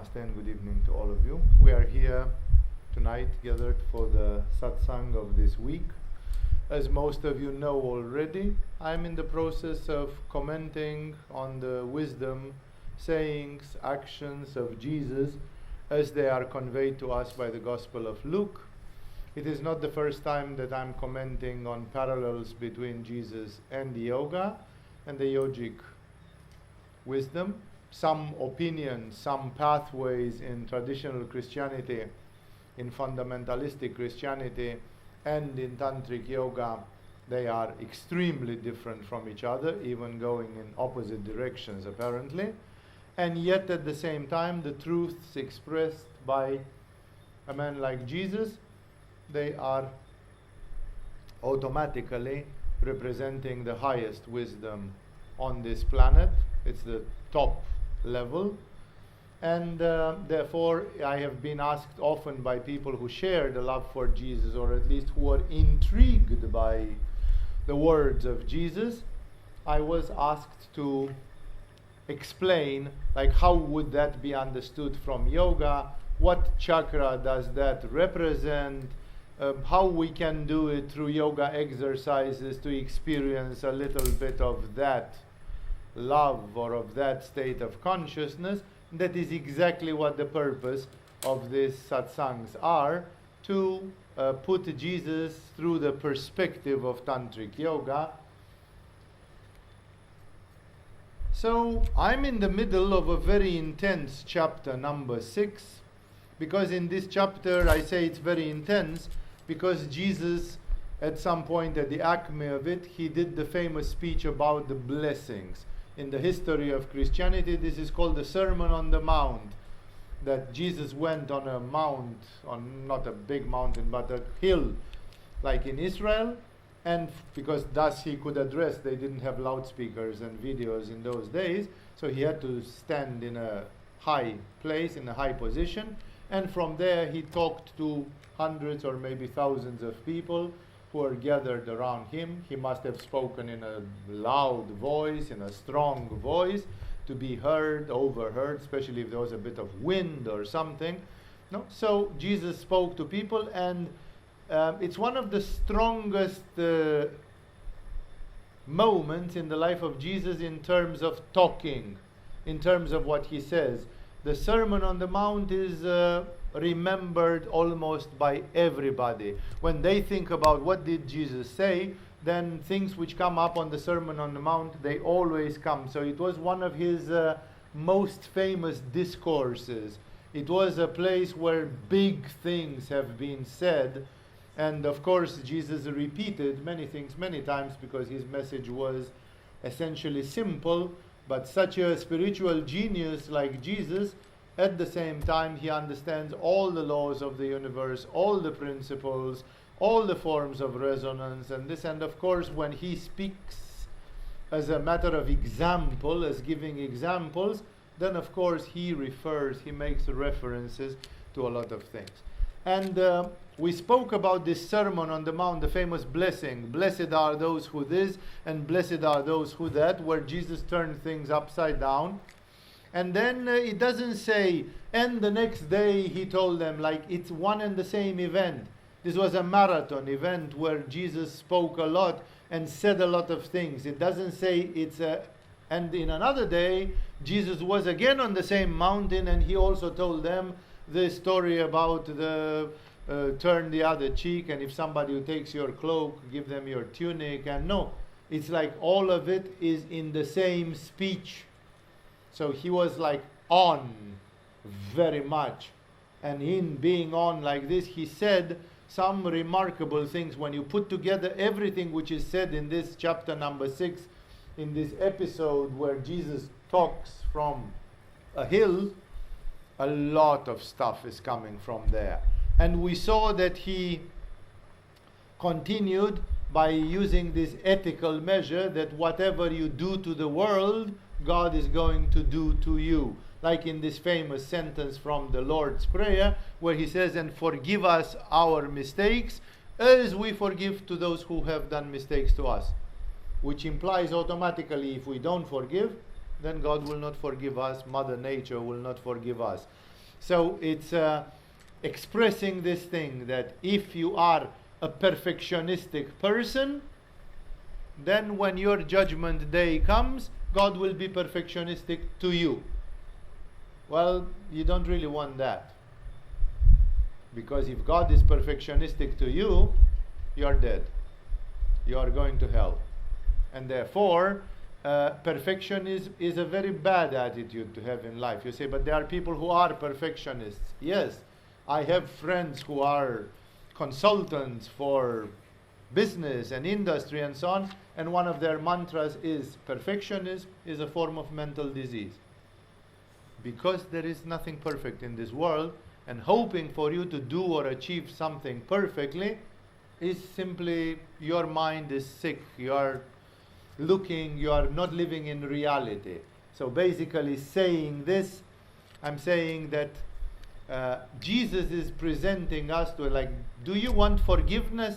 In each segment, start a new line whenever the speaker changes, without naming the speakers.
Namaste and good evening to all of you. We are here tonight gathered for the satsang of this week. As most of you know already, I'm in the process of commenting on the wisdom, sayings, actions of Jesus as they are conveyed to us by the Gospel of Luke. It is not the first time that I'm commenting on parallels between Jesus and the yoga and the yogic wisdom. Some opinions, some pathways in traditional Christianity, in fundamentalistic Christianity, and in tantric yoga, they are extremely different from each other, even going in opposite directions apparently. And yet at the same time, the truths expressed by a man like Jesus, they are automatically representing the highest wisdom on this planet. It's the top level, and therefore I have been asked often by people who share the love for Jesus, or at least who are intrigued by the words of Jesus. I was asked to explain, like, how would that be understood from yoga, what chakra does that represent, how we can do it through yoga exercises to experience a little bit of that love or of that state of consciousness. That is exactly what the purpose of these satsangs are, to put Jesus through the perspective of tantric yoga. So I'm in the middle of a very intense chapter number 6, because in this chapter I say it's very intense because Jesus, at some point at the acme of it, he did the famous speech about the blessings. In the history of Christianity, this is called the Sermon on the Mount, that Jesus went on a mount, on not a big mountain, but a hill, like in Israel, and because thus he could address, they didn't have loudspeakers and videos in those days, so he had to stand in a high place, in a high position, and from there he talked to hundreds or maybe thousands of people who are gathered around him. He must have spoken in a loud voice, in a strong voice, to be heard, overheard, especially if there was a bit of wind or something. No? So Jesus spoke to people, and it's one of the strongest moments in the life of Jesus in terms of talking, in terms of what he says. The Sermon on the Mount is remembered almost by everybody. When they think about what did Jesus say, then things which come up on the Sermon on the Mount, they always come. So it was one of his most famous discourses. It was a place where big things have been said, and of course Jesus repeated many things many times because his message was essentially simple. But such a spiritual genius like Jesus, at the same time, he understands all the laws of the universe, all the principles, all the forms of resonance, and this. And of course, when he speaks as a matter of example, as giving examples, then of course he makes references to a lot of things. And we spoke about this Sermon on the Mount, the famous blessing. Blessed are those who this, and blessed are those who that, where Jesus turned things upside down. And then it doesn't say, and the next day he told them, like it's one and the same event. This was a marathon event where Jesus spoke a lot and said a lot of things. It doesn't say and in another day, Jesus was again on the same mountain, and he also told them the story about the turn the other cheek, and if somebody who takes your cloak, give them your tunic. And no, it's like all of it is in the same speech. So he was like on very much. And in being on like this, he said some remarkable things. When you put together everything which is said in this chapter number 6, in this episode where Jesus talks from a hill, a lot of stuff is coming from there. And we saw that he continued by using this ethical measure that whatever you do to the world, God is going to do to you. Like in this famous sentence from the Lord's Prayer, where he says, and forgive us our mistakes as we forgive to those who have done mistakes to us. Which implies automatically, if we don't forgive, then God will not forgive us, Mother Nature will not forgive us. So it's expressing this thing that if you are a perfectionistic person, then when your judgment day comes, God will be perfectionistic to you. Well, you don't really want that. Because if God is perfectionistic to you, you are dead. You are going to hell. And therefore, perfection is a very bad attitude to have in life. You say, but there are people who are perfectionists. Yes, I have friends who are consultants for business and industry and so on, and one of their mantras is perfectionism is a form of mental disease. Because there is nothing perfect in this world, and hoping for you to do or achieve something perfectly is simply, your mind is sick, you are not living in reality. So basically saying this, I'm saying that Jesus is presenting us to, like, do you want forgiveness?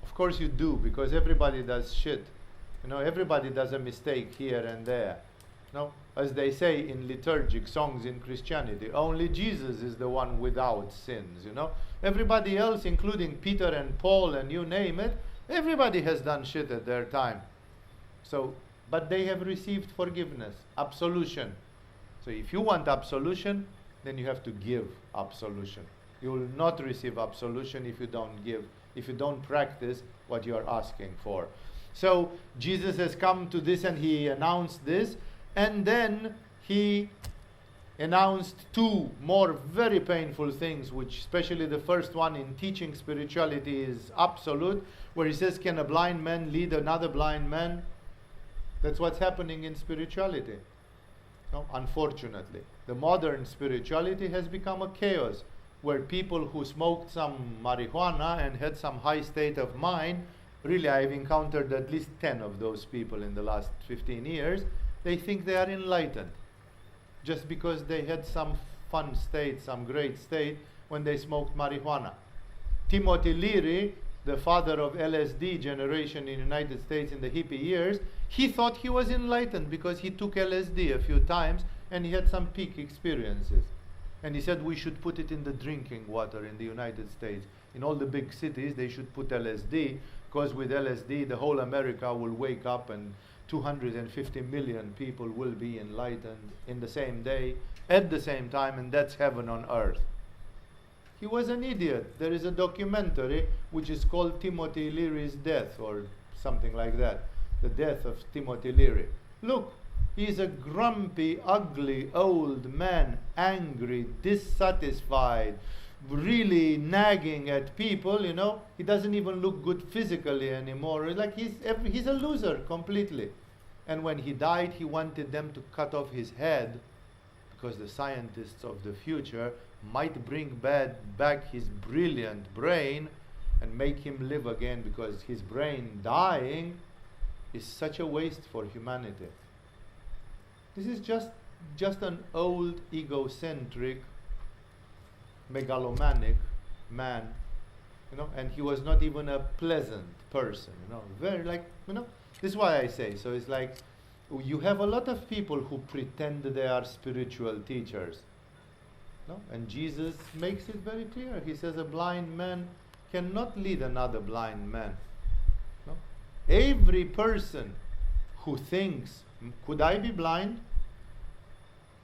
Of course you do, because everybody does shit. Everybody does a mistake here and there. As they say in liturgic songs in Christianity, only Jesus is the one without sins. Everybody else, including Peter and Paul and you name it, everybody has done shit at their time. So, but they have received forgiveness, absolution. So if you want absolution, then you have to give absolution. You will not receive absolution if you don't give, if you don't practice what you are asking for. So Jesus has come to this and he announced this, and then he announced two more very painful things, which especially the first one in teaching spirituality is absolute, where he says, can a blind man lead another blind man? That's what's happening in spirituality. No? Unfortunately, the modern spirituality has become a chaos, where people who smoked some marijuana and had some high state of mind, really I've encountered at least 10 of those people in the last 15 years, they think they are enlightened just because they had some fun state, some great state when they smoked marijuana. Timothy Leary, the father of LSD generation in the United States in the hippie years, he thought he was enlightened because he took LSD a few times and he had some peak experiences. And he said we should put it in the drinking water in the United States. In all the big cities they should put LSD, because with LSD the whole America will wake up and 250 million people will be enlightened in the same day, at the same time, and that's heaven on earth. He was an idiot. There is a documentary which is called Timothy Leary's Death, or something like that. The death of Timothy Leary. Look, he's a grumpy, ugly, old man, angry, dissatisfied, really nagging at people, He doesn't even look good physically anymore. Like he's a loser completely. And when he died, he wanted them to cut off his head, because the scientists of the future might bring back his brilliant brain and make him live again, because his brain dying is such a waste for humanity. This is just an old, egocentric, megalomaniac man, and he was not even a pleasant person, very this is why I say, so it's like, you have a lot of people who pretend they are spiritual teachers, and Jesus makes it very clear. He says a blind man cannot lead another blind man. Every person who thinks, could I be blind?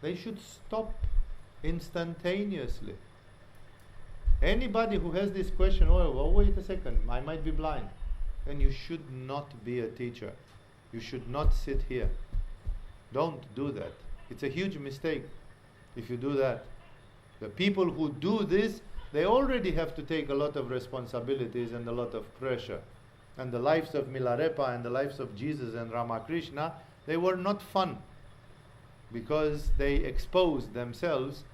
They should stop instantaneously. Anybody who has this question, oh, wait a second, I might be blind, then you should not be a teacher. You should not sit here. Don't do that. It's a huge mistake if you do that. The people who do this, they already have to take a lot of responsibilities and a lot of pressure. And the lives of Milarepa and the lives of Jesus and Ramakrishna, they were not fun, because they exposed themselves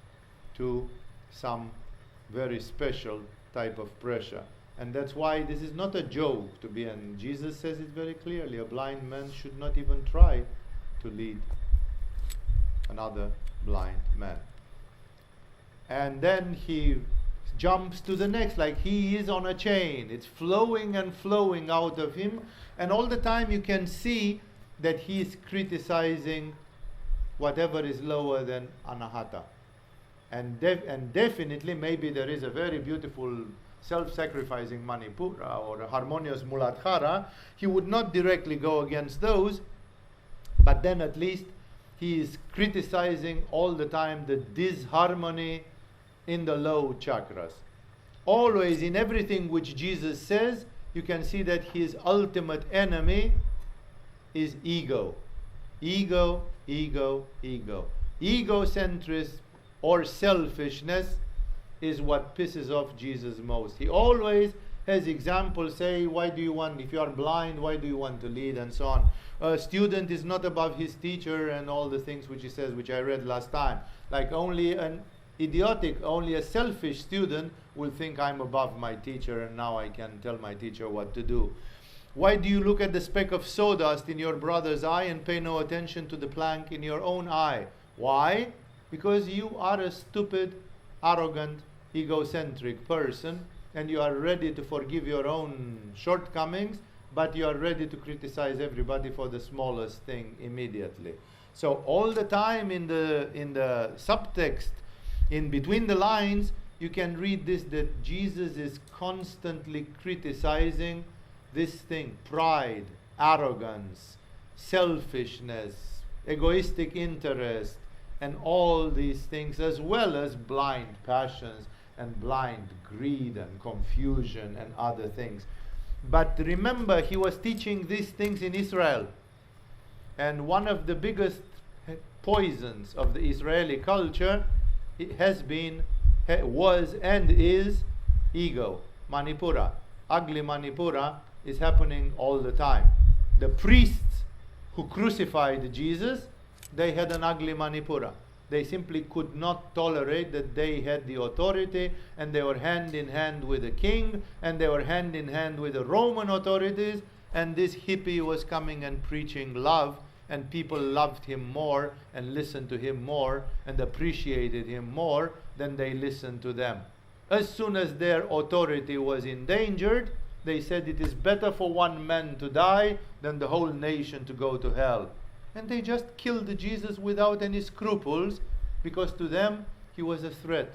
to some very special type of pressure. And that's why this is not a joke to be, and Jesus says it very clearly, a blind man should not even try to lead another blind man. And then he jumps to the next, like he is on a chain. It's flowing and flowing out of him, and all the time you can see that he is criticizing whatever is lower than anahata. And definitely, maybe there is a very beautiful self-sacrificing Manipura or a harmonious Muladhara. He would not directly go against those, but then at least he is criticizing all the time the disharmony in the low chakras. Always in everything which Jesus says, you can see that his ultimate enemy is ego. Ego, ego, ego. Egocentrism or selfishness is what pisses off Jesus most. He always has examples, say, why do you want, if you are blind, why do you want to lead, and so on. A student is not above his teacher, and all the things which he says, which I read last time. Like only an idiotic, only a selfish student will think I'm above my teacher and now I can tell my teacher what to do. Why do you look at the speck of sawdust in your brother's eye and pay no attention to the plank in your own eye? Why? Because you are a stupid, arrogant, egocentric person, and you are ready to forgive your own shortcomings, but you are ready to criticize everybody for the smallest thing immediately. So all the time in the subtext, in between the lines, you can read this, that Jesus is constantly criticizing this thing: pride, arrogance, selfishness, egoistic interest, and all these things, as well as blind passions and blind greed and confusion and other things. But remember, he was teaching these things in Israel. And one of the biggest poisons of the Israeli culture was and is ego. Manipura. Ugly Manipura is happening all the time. The priests who crucified Jesus, they had an ugly Manipura. They simply could not tolerate that they had the authority, and they were hand in hand with the king, and they were hand in hand with the Roman authorities, and this hippie was coming and preaching love, and people loved him more and listened to him more and appreciated him more than they listened to them. As soon as their authority was endangered, they said it is better for one man to die than the whole nation to go to hell. And they just killed Jesus without any scruples, because to them he was a threat.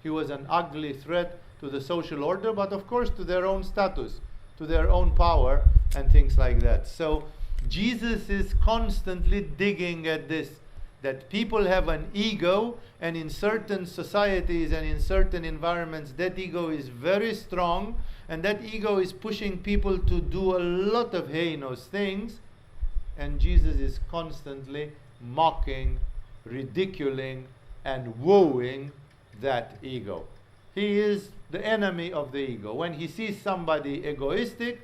He was an ugly threat to the social order, but of course to their own status, to their own power, and things like that. So Jesus is constantly digging at this, that people have an ego, and in certain societies and in certain environments that ego is very strong, and that ego is pushing people to do a lot of heinous things. And Jesus is constantly mocking, ridiculing, and wooing that ego. He is the enemy of the ego. When he sees somebody egoistic,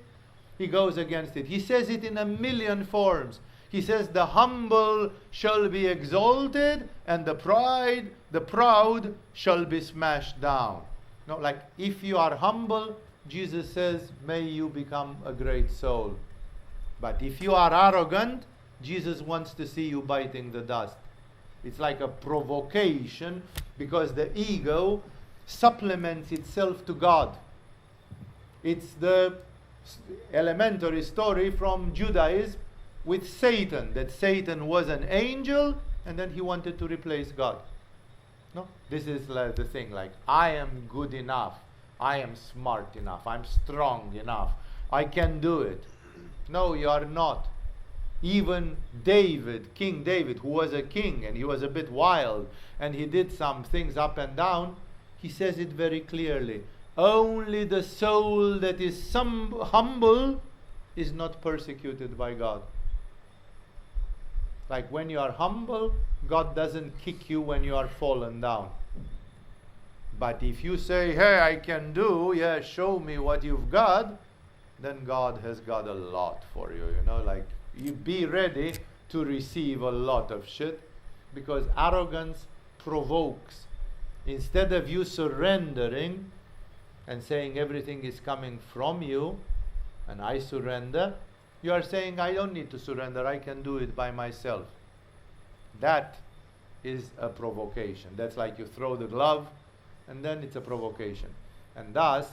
he goes against it. He says it in a million forms. He says, the humble shall be exalted, and the proud shall be smashed down. No, like if you are humble, Jesus says, may you become a great soul. But if you are arrogant, Jesus wants to see you biting the dust. It's like a provocation, because the ego supplements itself to God. It's the elementary story from Judaism with Satan, that Satan was an angel and then he wanted to replace God. No, this is like the thing, like, I am good enough, I am smart enough, I'm strong enough, I can do it. No, you are not. Even David, King David, who was a king and he was a bit wild and he did some things up and down, he says it very clearly. Only the soul that is humble is not persecuted by God. Like when you are humble, God doesn't kick you when you are fallen down. But if you say, hey, I can do, yeah, show me what you've got, then God has got a lot for you, you know, like you be ready to receive a lot of shit, because arrogance provokes. Instead of you surrendering and saying everything is coming from you and I surrender, you are saying I don't need to surrender, I can do it by myself. That is a provocation. That's like you throw the glove and then it's a provocation. And thus,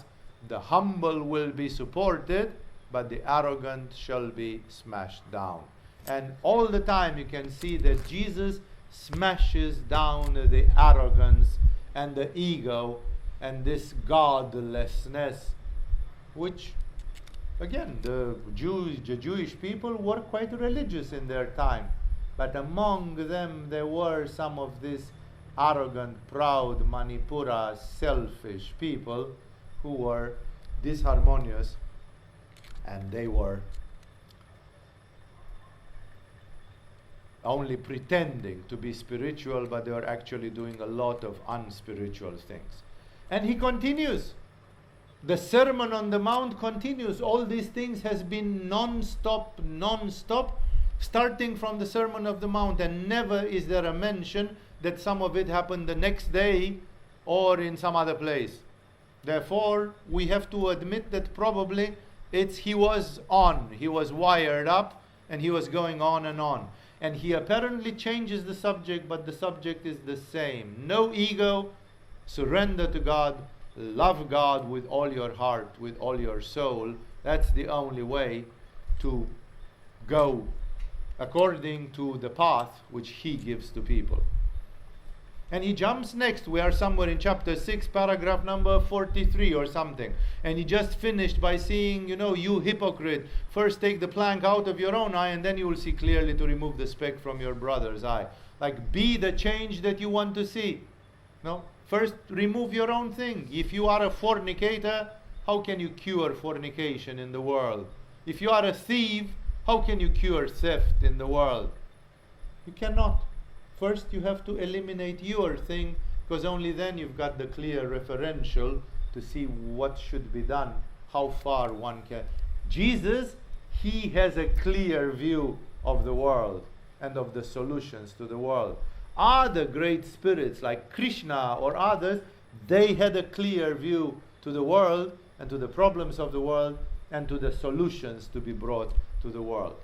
the humble will be supported, but the arrogant shall be smashed down. And all the time you can see that Jesus smashes down the arrogance and the ego and this godlessness, which again the Jewish people were quite religious in their time, but among them there were some of these arrogant, proud, Manipura, selfish people who were disharmonious, and they were only pretending to be spiritual, but they were actually doing a lot of unspiritual things. And he continues. The Sermon on the Mount continues. All these things has been non-stop, starting from the Sermon of the Mount, and never is there a mention that some of it happened the next day or in some other place. Therefore, we have to admit that probably he was wired up, and he was going on and on. And he apparently changes the subject, but the subject is the same. No ego, surrender to God, love God with all your heart, with all your soul. That's the only way to go according to the path which he gives to people. And he jumps next. We are somewhere in chapter 6, paragraph number 43 or something. And he just finished by saying, you hypocrite, first take the plank out of your own eye, and then you will see clearly to remove the speck from your brother's eye. Like, be the change that you want to see. No? First, remove your own thing. If you are a fornicator, how can you cure fornication in the world? If you are a thief, how can you cure theft in the world? You cannot. First, you have to eliminate your thing, because only then you've got the clear referential to see what should be done, how far one can. Jesus, he has a clear view of the world and of the solutions to the world. Other great spirits like Krishna or others, they had a clear view to the world and to the problems of the world and to the solutions to be brought to the world.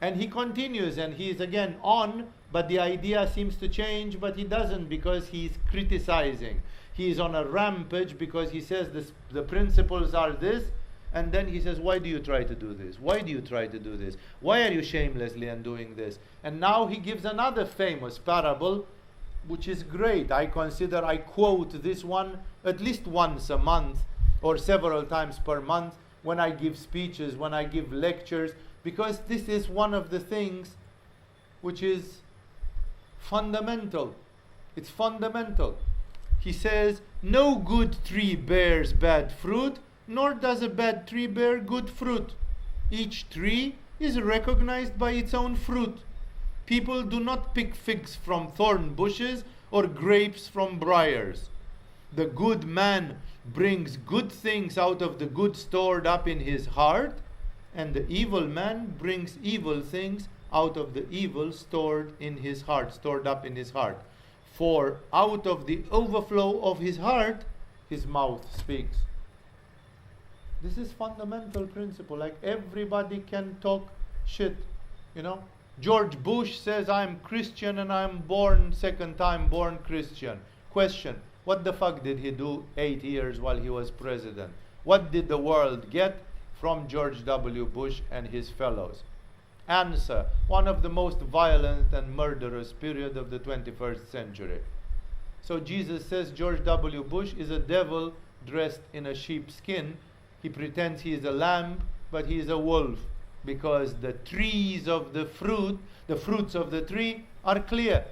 And he continues, and he is again on, but the idea seems to change, but he doesn't, because he's criticizing. He is on a rampage because he says the principles are this, and then he says, why do you try to do this? Why do you try to do this? Why are you shamelessly undoing this? And now he gives another famous parable, which is great. I quote this one at least once a month or several times per month when I give speeches, when I give lectures, because this is one of the things which is fundamental. It's fundamental. He says, no good tree bears bad fruit, nor does a bad tree bear good fruit. Each tree is recognized by its own fruit. People do not pick figs from thorn bushes or grapes from briars. The good man brings good things out of the good stored up in his heart, and the evil man brings evil things out of the evil stored up in his heart. For out of the overflow of his heart, his mouth speaks. This is fundamental principle. Like, everybody can talk shit, George Bush says, I'm Christian and I'm second time born Christian. Question, what the fuck did he do 8 years while he was president? What did the world get from George W. Bush and his fellows? Answer, one of the most violent and murderous period of the 21st century. So Jesus says George W. Bush is a devil dressed in a sheep's skin. He pretends he is a lamb, but he is a wolf, because the fruits of the tree are clear.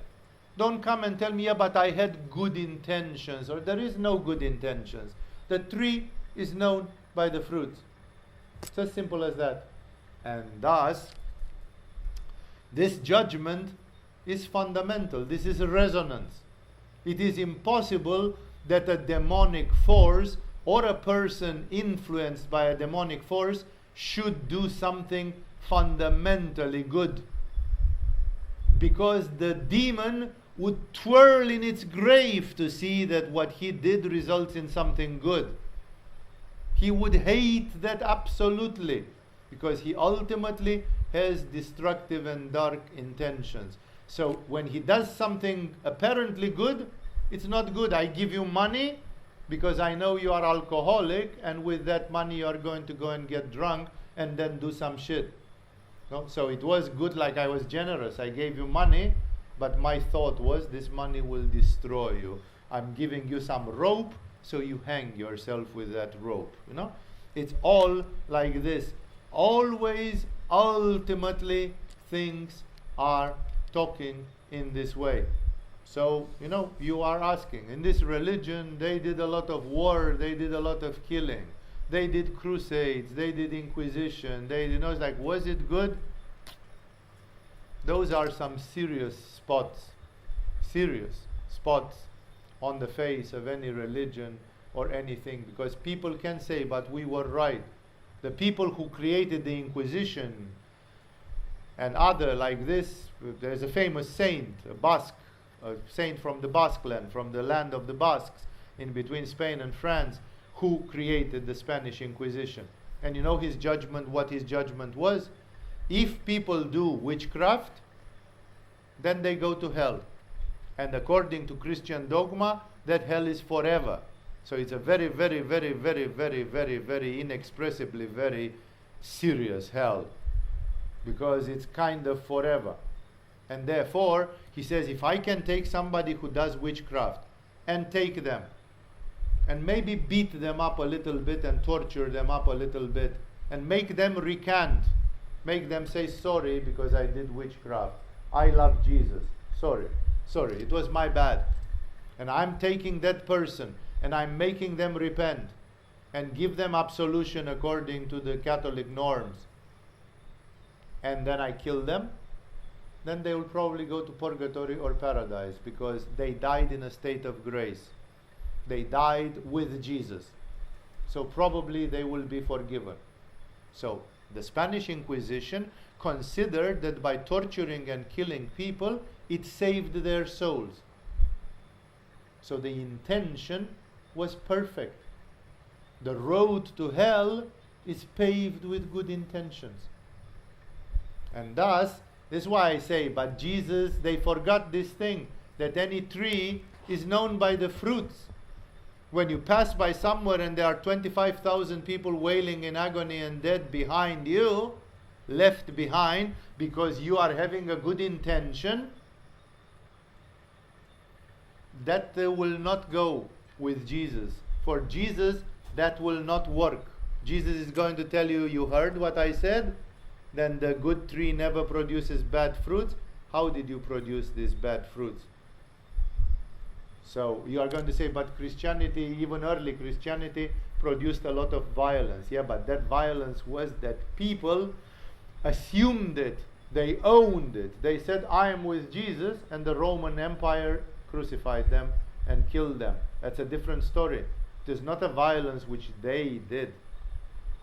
Don't come and tell me, yeah, but I had good intentions, or there is no good intentions. The tree is known by the fruits. It's as simple as that. And thus, this judgment is fundamental. This is a resonance. It is impossible that a demonic force or a person influenced by a demonic force should do something fundamentally good, because the demon would twirl in its grave to see that what he did results in something good. He would hate that absolutely, because he ultimately has destructive and dark intentions. So when he does something apparently good, it's not good. I give you money because I know you are alcoholic, and with that money you are going to go and get drunk and then do some shit. No? So it was good, like I was generous. I gave you money, but my thought was this money will destroy you. I'm giving you some rope, so you hang yourself with that rope. It's all like this. Always, ultimately, things are talking in this way. So, you are asking, in this religion, they did a lot of war, they did a lot of killing, they did crusades, they did inquisition, it's like, was it good? Those are some serious spots on the face of any religion or anything, because people can say, but we were right. The people who created the Inquisition and other like this, there's a famous saint, a saint from the Basque land, from the land of the Basques, in between Spain and France, who created the Spanish Inquisition. And his judgment, what his judgment was? If people do witchcraft, then they go to hell. And according to Christian dogma, that hell is forever. So it's a very, very, very, very, very, very, very inexpressibly very serious hell, because it's kind of forever. And therefore, he says, if I can take somebody who does witchcraft and take them and maybe beat them up a little bit and torture them up a little bit and make them recant, make them say, sorry because I did witchcraft, I love Jesus, sorry, it was my bad. And I'm taking that person and I'm making them repent and give them absolution according to the Catholic norms, and then I kill them, then they will probably go to purgatory or paradise, because they died in a state of grace. They died with Jesus. So probably they will be forgiven. So the Spanish Inquisition considered that by torturing and killing people, it saved their souls. So the intention was perfect. The road to hell is paved with good intentions. And thus, this is why I say, but Jesus, they forgot this thing, that any tree is known by the fruits. When you pass by somewhere and there are 25,000 people wailing in agony and dead behind you, left behind because you are having a good intention, that will not go with Jesus. For Jesus, that will not work. Jesus is going to tell you, you heard what I said? Then the good tree never produces bad fruits. How did you produce these bad fruits? So you are going to say, but Christianity, even early Christianity, produced a lot of violence. Yeah, but that violence was that people assumed it. They owned it. They said, I am with Jesus, and the Roman Empire crucified them and killed them. That's a different story. It is not a violence which they did.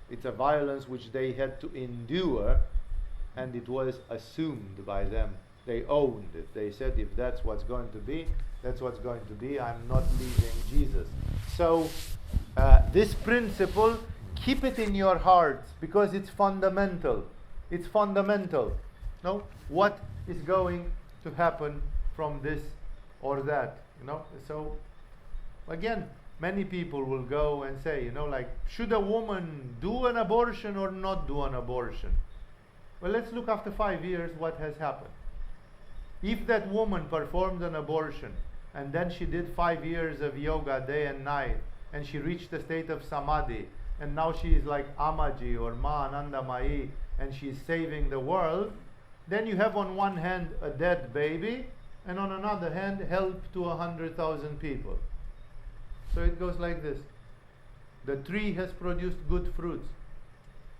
It's a violence which they had to endure, and it was assumed by them. They owned it. They said, if that's what's going to be, that's what's going to be. I'm not leaving Jesus. So this principle, keep it in your hearts, because it's fundamental. It's fundamental. No? What is going to happen from this or that? So again, many people will go and say, like, should a woman do an abortion or not do an abortion? Well, let's look after 5 years what has happened. If that woman performed an abortion and then she did 5 years of yoga day and night, and she reached the state of samadhi, and now she is like Amaji or Ma Anandamayi, and she's saving the world, then you have on one hand a dead baby, and on another hand help to 100,000 people. So it goes like this. The tree has produced good fruits.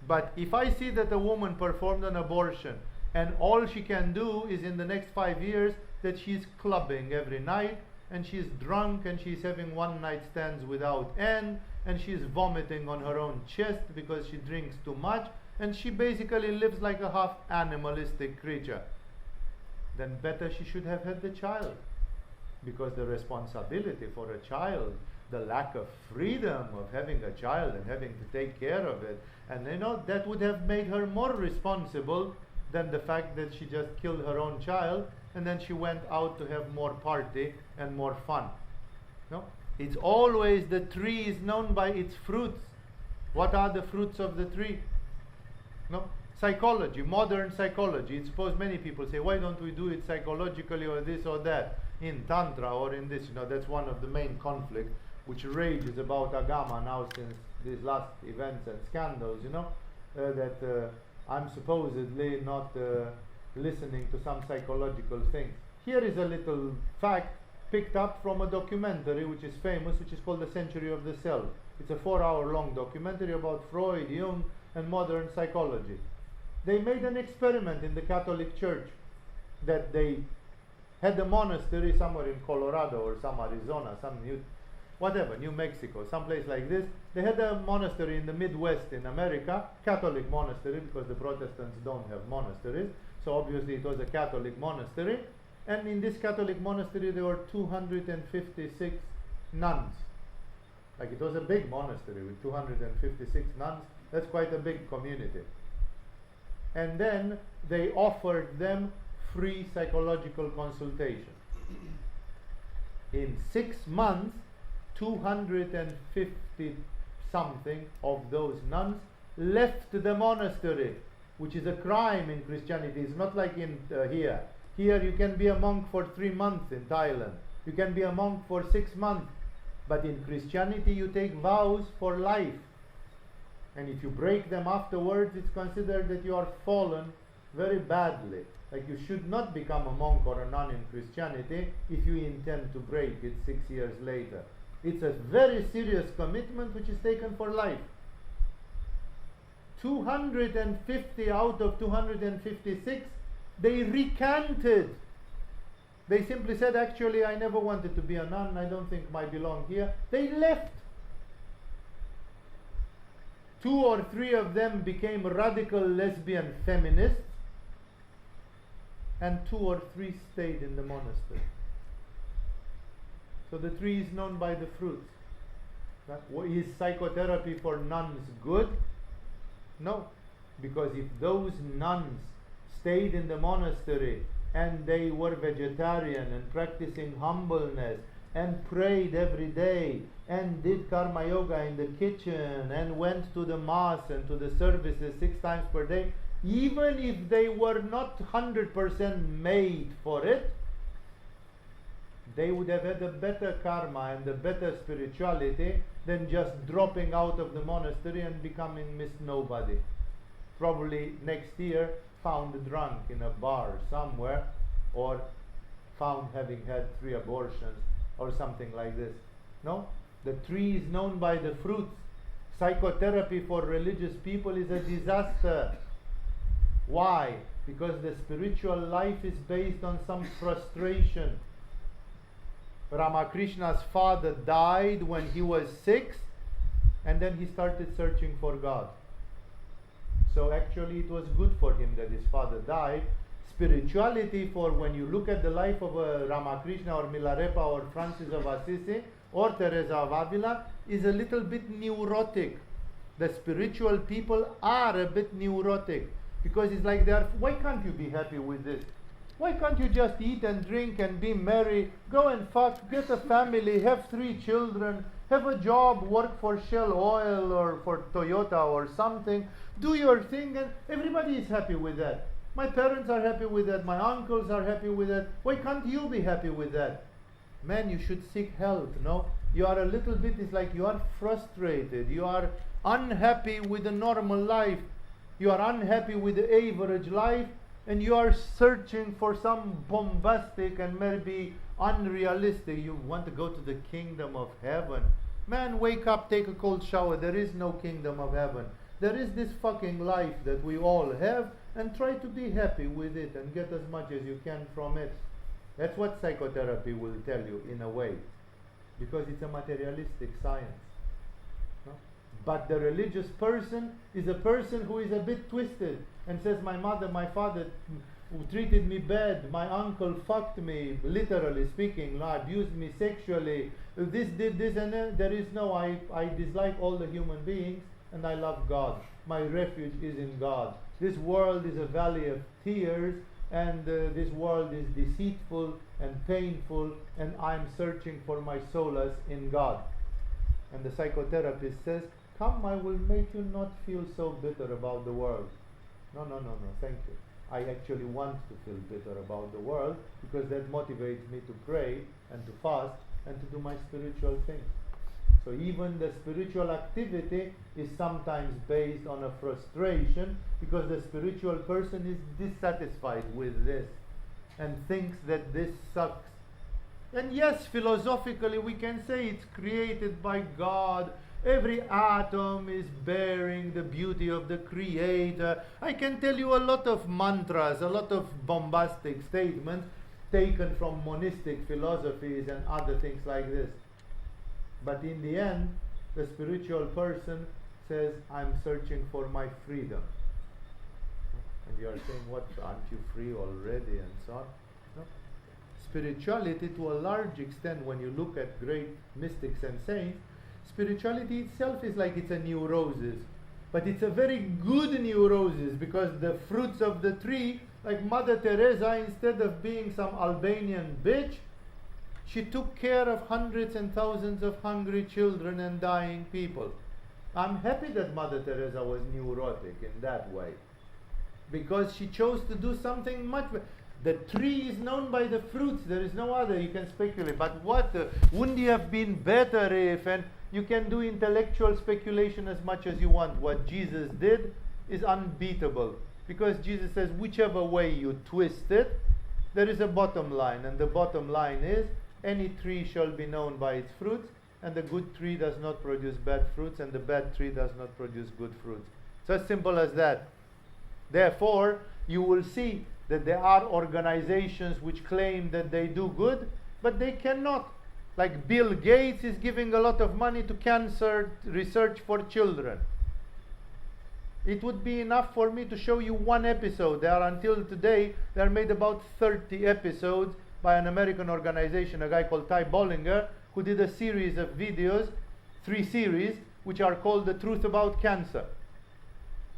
But if I see that a woman performed an abortion and all she can do is in the next 5 years that she's clubbing every night, and she's drunk, and she's having one night stands without end, and she's vomiting on her own chest because she drinks too much, and she basically lives like a half animalistic creature, then better she should have had the child. Because the responsibility for a child, the lack of freedom of having a child and having to take care of it, and that would have made her more responsible than the fact that she just killed her own child and then she went out to have more party and more fun. No? It's always, the tree is known by its fruits. What are the fruits of the tree? No? Psychology, modern psychology. It's supposed many people say, why don't we do it psychologically or this or that? in Tantra or in this, that's one of the main conflicts which rages about Agama now since these last events and scandals, that I'm supposedly not listening to some psychological things. Here is a little fact picked up from a documentary which is famous, which is called The Century of the Self. It's a 4-hour-long documentary about Freud, Jung, and modern psychology. They made an experiment in the Catholic Church that they had a monastery somewhere in Colorado or some Arizona, New Mexico, someplace like this. They had a monastery in the Midwest in America, Catholic monastery, because the Protestants don't have monasteries. So obviously it was a Catholic monastery. And in this Catholic monastery there were 256 nuns. Like, it was a big monastery with 256 nuns. That's quite a big community. And then they offered them free psychological consultation. In 6 months, 250 something of those nuns left the monastery, which is a crime in Christianity. It's not like in here. Here you can be a monk for 3 months in Thailand. You can be a monk for 6 months. But in Christianity you take vows for life. And if you break them afterwards, it's considered that you are fallen very badly. Like, you should not become a monk or a nun in Christianity if you intend to break it 6 years later. It's a very serious commitment which is taken for life. 250 out of 256, they recanted. They simply said, actually, I never wanted to be a nun. I don't think I belong here. They left. 2 or 3 of them became radical lesbian feminists, and 2 or 3 stayed in the monastery. So the tree is known by the fruits. Is psychotherapy for nuns good? No. Because if those nuns stayed in the monastery and they were vegetarian and practicing humbleness and prayed every day and did karma yoga in the kitchen and went to the mass and to the services 6 times per day, even if they were not 100% made for it, they would have had a better karma and a better spirituality than just dropping out of the monastery and becoming Miss Nobody. Probably next year found drunk in a bar somewhere, or found having had 3 abortions or something like this. No? The tree is known by the fruits. Psychotherapy for religious people is a disaster. Why? Because the spiritual life is based on some frustration. Ramakrishna's father died when he was 6, and then he started searching for God. So actually it was good for him that his father died. Spirituality, for when you look at the life of Ramakrishna or Milarepa or Francis of Assisi or Teresa of Avila, is a little bit neurotic. The spiritual people are a bit neurotic, because it's like why can't you be happy with this? Why can't you just eat and drink and be merry, go and fuck, get a family, have 3 children, have a job, work for Shell Oil or for Toyota or something, do your thing, and everybody is happy with that. My parents are happy with that, my uncles are happy with that. Why can't you be happy with that? Man, you should seek help, no? You are a little bit, it's like you are frustrated, you are unhappy with the normal life, you are unhappy with the average life, and you are searching for some bombastic and maybe unrealistic. You want to go to the kingdom of heaven. Man, wake up, take a cold shower. There is no kingdom of heaven. There is this fucking life that we all have, and try to be happy with it and get as much as you can from it. That's what psychotherapy will tell you, in a way, because it's a materialistic science. No? But the religious person is a person who is a bit twisted and says, my mother, my father treated me bad, my uncle fucked me, literally speaking, abused me sexually, this did this, and then there is no, I dislike all the human beings and I love God. My refuge is in God. This world is a valley of tears, and this world is deceitful and painful, and I'm searching for my solace in God. And the psychotherapist says, come, I will make you not feel so bitter about the world. No, thank you. I actually want to feel bitter about the world, because that motivates me to pray and to fast and to do my spiritual things. So even the spiritual activity is sometimes based on a frustration, because the spiritual person is dissatisfied with this and thinks that this sucks. And yes, philosophically we can say it's created by God. Every atom is bearing the beauty of the Creator. I can tell you a lot of mantras, a lot of bombastic statements taken from monistic philosophies and other things like this. But in the end, the spiritual person says, I'm searching for my freedom. And you are saying, what, aren't you free already, and so on? No. Spirituality, to a large extent, when you look at great mystics and saints, spirituality itself is like it's a new roses. But it's a very good new roses, because the fruits of the tree, like Mother Teresa, instead of being some Albanian bitch, she took care of hundreds and thousands of hungry children and dying people. I'm happy that Mother Teresa was neurotic in that way, because she chose to do something much better. The tree is known by the fruits. There is no other. You can speculate. But what? Wouldn't it have been better if? And you can do intellectual speculation as much as you want. What Jesus did is unbeatable. Because Jesus says, whichever way you twist it, there is a bottom line. And the bottom line is, any tree shall be known by its fruits. And the good tree does not produce bad fruits. And the bad tree does not produce good fruits. It's as simple as that. Therefore, you will see that there are organizations which claim that they do good, but they cannot. Like Bill Gates is giving a lot of money to cancer research for children. It would be enough for me to show you one episode. There are, until today, there are made about 30 episodes by an American organization, a guy called Ty Bollinger, who did a series of videos, 3 series, which are called The Truth About Cancer.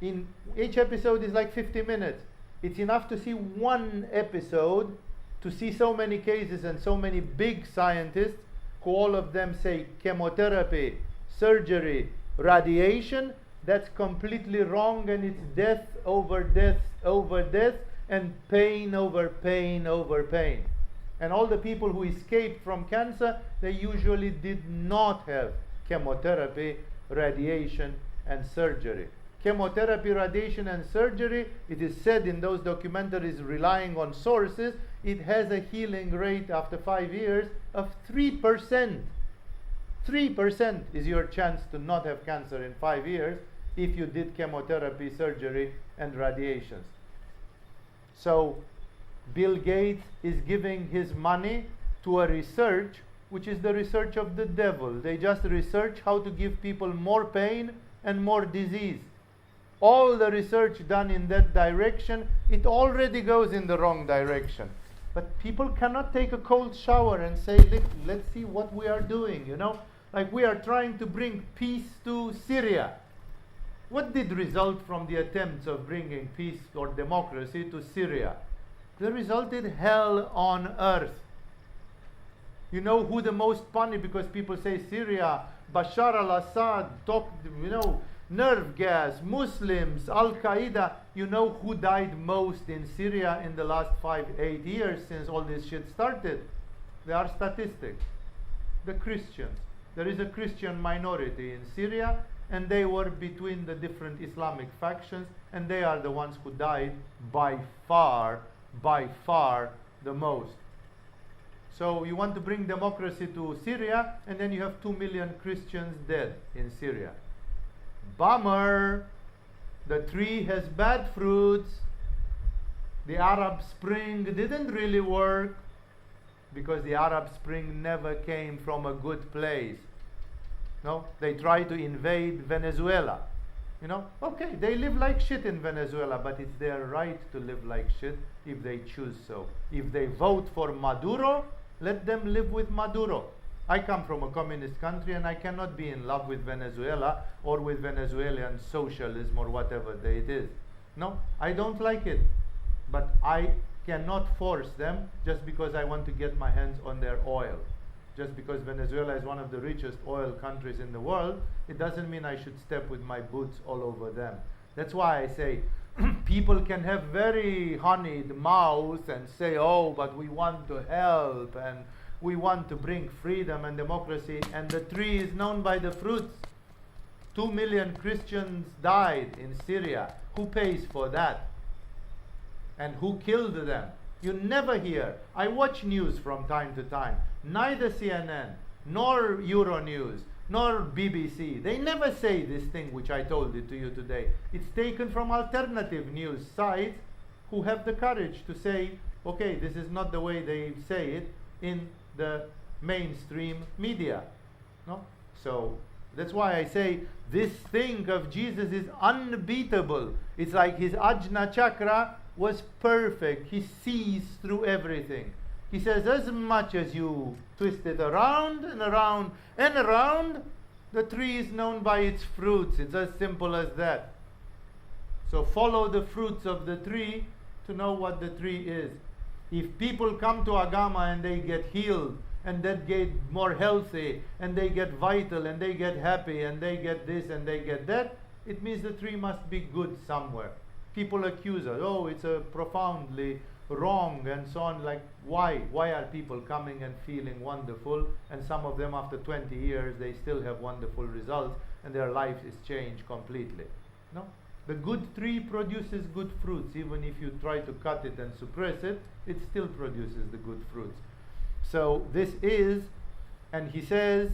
In each episode is like 50 minutes. It's enough to see one episode to see so many cases and so many big scientists who all of them say chemotherapy, surgery, radiation. That's completely wrong, and it's death over death over death, and pain over pain over pain. And all the people who escaped from cancer, they usually did not have chemotherapy, radiation, and surgery. Chemotherapy, radiation, and surgery, it is said in those documentaries, relying on sources, it has a healing rate after 5 years of 3%. 3% is your chance to not have cancer in 5 years if you did chemotherapy, surgery, and radiations. So Bill Gates is giving his money to a research which is the research of the devil. They just research how to give people more pain and more disease. All the research done in that direction, it already goes in the wrong direction. But people cannot take a cold shower and say, let's see what we are doing, you know. Like we are trying to bring peace to Syria. What did result from the attempts of bringing peace or democracy to Syria? They resulted hell on earth. You know who the most punished, because people say Syria, Bashar al-Assad, nerve gas, Muslims, Al-Qaeda. You know who died most in Syria in the last 5-8 years since all this shit started? There are statistics. The Christians. There is a Christian minority in Syria, and they were between the different Islamic factions, and they are the ones who died by far the most. So you want to bring democracy to Syria, and then you have 2 million Christians dead in Syria. Bummer. The tree has bad fruits. The Arab Spring didn't really work, because the Arab Spring never came from a good place. No, they tried to invade Venezuela. You know, okay, they live like shit in Venezuela, but it's their right to live like shit if they choose so. If they vote for Maduro, let them live with Maduro. I come from a communist country, and I cannot be in love with Venezuela or with Venezuelan socialism or whatever it is. No, I don't like it. But I cannot force them just because I want to get my hands on their oil. Just because Venezuela is one of the richest oil countries in the world, it doesn't mean I should step with my boots all over them. That's why I say, People can have very honeyed mouths and say, oh, but we want to help and we want to bring freedom and democracy, and the tree is known by the fruits. 2 million Christians died in Syria. Who pays for that? And who killed them? You never hear. I watch news from time to time. Neither CNN, nor Euronews, nor BBC. They never say this thing which I told it to you today. It's taken from alternative news sites who have the courage to say, okay, this is not the way they say it in the mainstream media. No? So that's why I say this thing of Jesus is unbeatable. It's like his Ajna chakra was perfect. He sees through everything. He says, as much as you twist it around and around and around, the tree is known by its fruits. It's as simple as that. So follow the fruits of the tree to know what the tree is. If people come to Agama and they get healed, and they get more healthy, and they get vital, and they get happy, and they get this, and they get that, it means the tree must be good somewhere. People accuse us, oh, it's a profoundly wrong, and so on. Like, why? Why are people coming and feeling wonderful, and some of them after 20 years, they still have wonderful results, and their life is changed completely? No? The good tree produces good fruits. Even if you try to cut it and suppress it, it still produces the good fruits. So this is, and he says,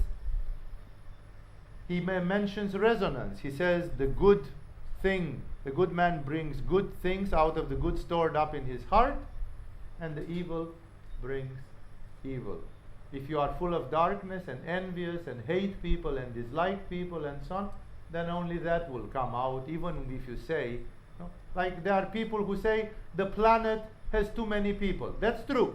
he mentions resonance. He says the good thing, the good man brings good things out of the good stored up in his heart, and the evil brings evil. If you are full of darkness and envious and hate people and dislike people and so on, then only that will come out, even if you say, no? Like there are people who say the planet has too many people. That's true.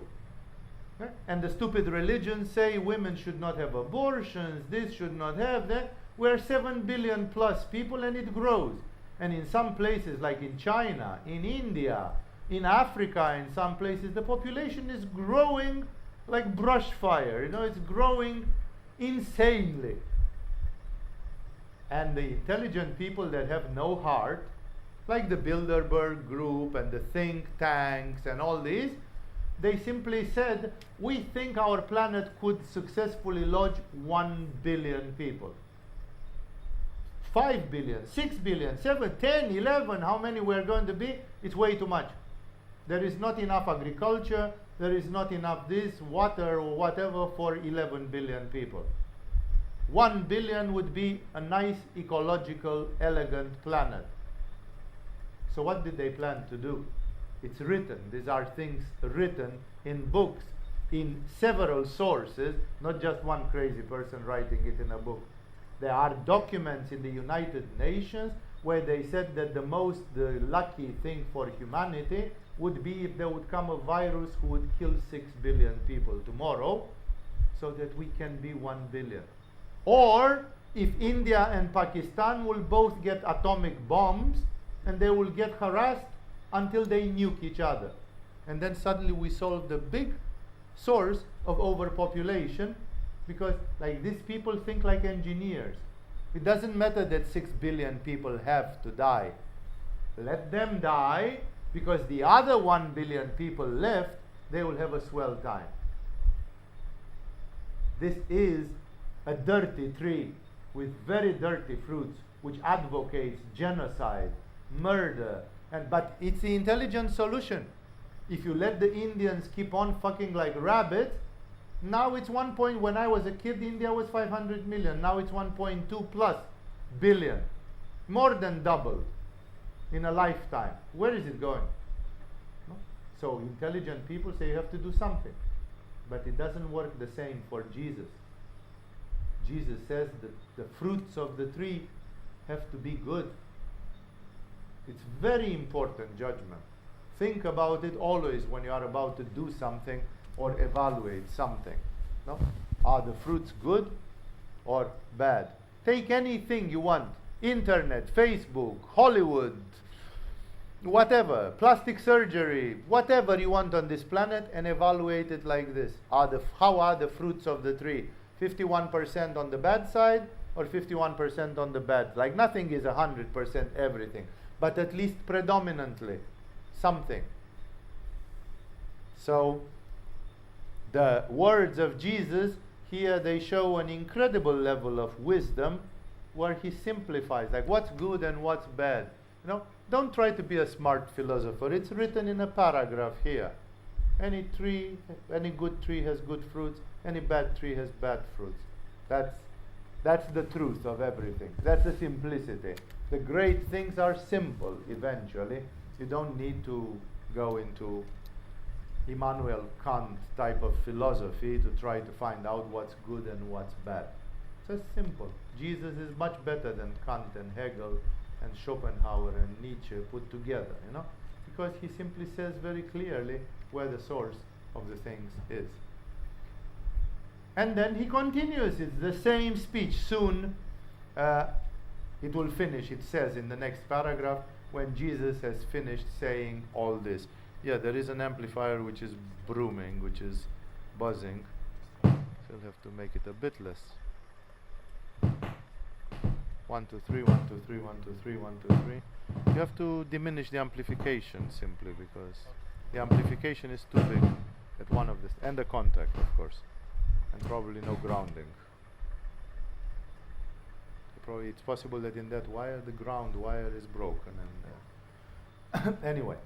Okay? And the stupid religions say women should not have abortions, this should not have that. We're 7 billion plus people, and it grows. And in some places, like in China, in India, in Africa, in some places, the population is growing like brush fire. You know, it's growing insanely. And the intelligent people that have no heart, like the Bilderberg group and the think tanks and all these, they simply said, we think our planet could successfully lodge 1 billion people. 5 billion, 6 billion, 7, 10, 11, how many we're going to be? It's way too much. There is not enough agriculture, there is not enough this, water or whatever for 11 billion people. 1 billion would be a nice, ecological, elegant planet. So what did they plan to do? It's written. These are things written in books, in several sources, not just one crazy person writing it in a book. There are documents in the United Nations where they said that the lucky thing for humanity would be if there would come a virus who would kill 6 billion people tomorrow, so that we can be 1 billion. Or if India and Pakistan will both get atomic bombs and they will get harassed until they nuke each other. And then suddenly we solve the big source of overpopulation, because like these people think like engineers. It doesn't matter that 6 billion people have to die. Let them die, because the other 1 billion people left, they will have a swell time. This is a dirty tree with very dirty fruits, which advocates genocide, murder, but it's the intelligent solution. If you let the Indians keep on fucking like rabbits, now it's 1 point, when I was a kid, India was 500 million. Now it's 1.2 plus billion. More than double in a lifetime. Where is it going? No? So intelligent people say you have to do something. But it doesn't work the same for Jesus. Jesus says that the fruits of the tree have to be good. It's very important judgment. Think about it always when you are about to do something or evaluate something. No? Are the fruits good or bad? Take anything you want. Internet, Facebook, Hollywood, whatever, plastic surgery, whatever you want on this planet, and evaluate it like this. How are the fruits of the tree? 51% on the bad side or 51% on the bad? Like nothing is 100% everything. but at least predominantly something. So the words of Jesus here, they show an incredible level of wisdom where he simplifies, like what's good and what's bad. You know, don't try to be a smart philosopher. It's written in a paragraph here. Any good tree has good fruits, any bad tree has bad fruits. That's the truth of everything. That's the simplicity. The great things are simple eventually. You don't need to go into Immanuel Kant type of philosophy to try to find out what's good and what's bad. It's just simple. Jesus is much better than Kant and Hegel and Schopenhauer and Nietzsche put together, you know, because he simply says very clearly where the source of the things is. And then he continues. It's the same speech. Soon it will finish. It says in the next paragraph, when Jesus has finished saying all this. Yeah, there is an amplifier which is booming, which is buzzing. So I'll have to make it a bit less. 1, 2, 3, 1, 2, 3, 1, 2, 3, 1, 2, 3. You have to diminish the amplification simply because the amplification is too big at one of this, and the contact, of course, and probably no grounding. Probably it's possible that in that wire the ground wire is broken. And anyway,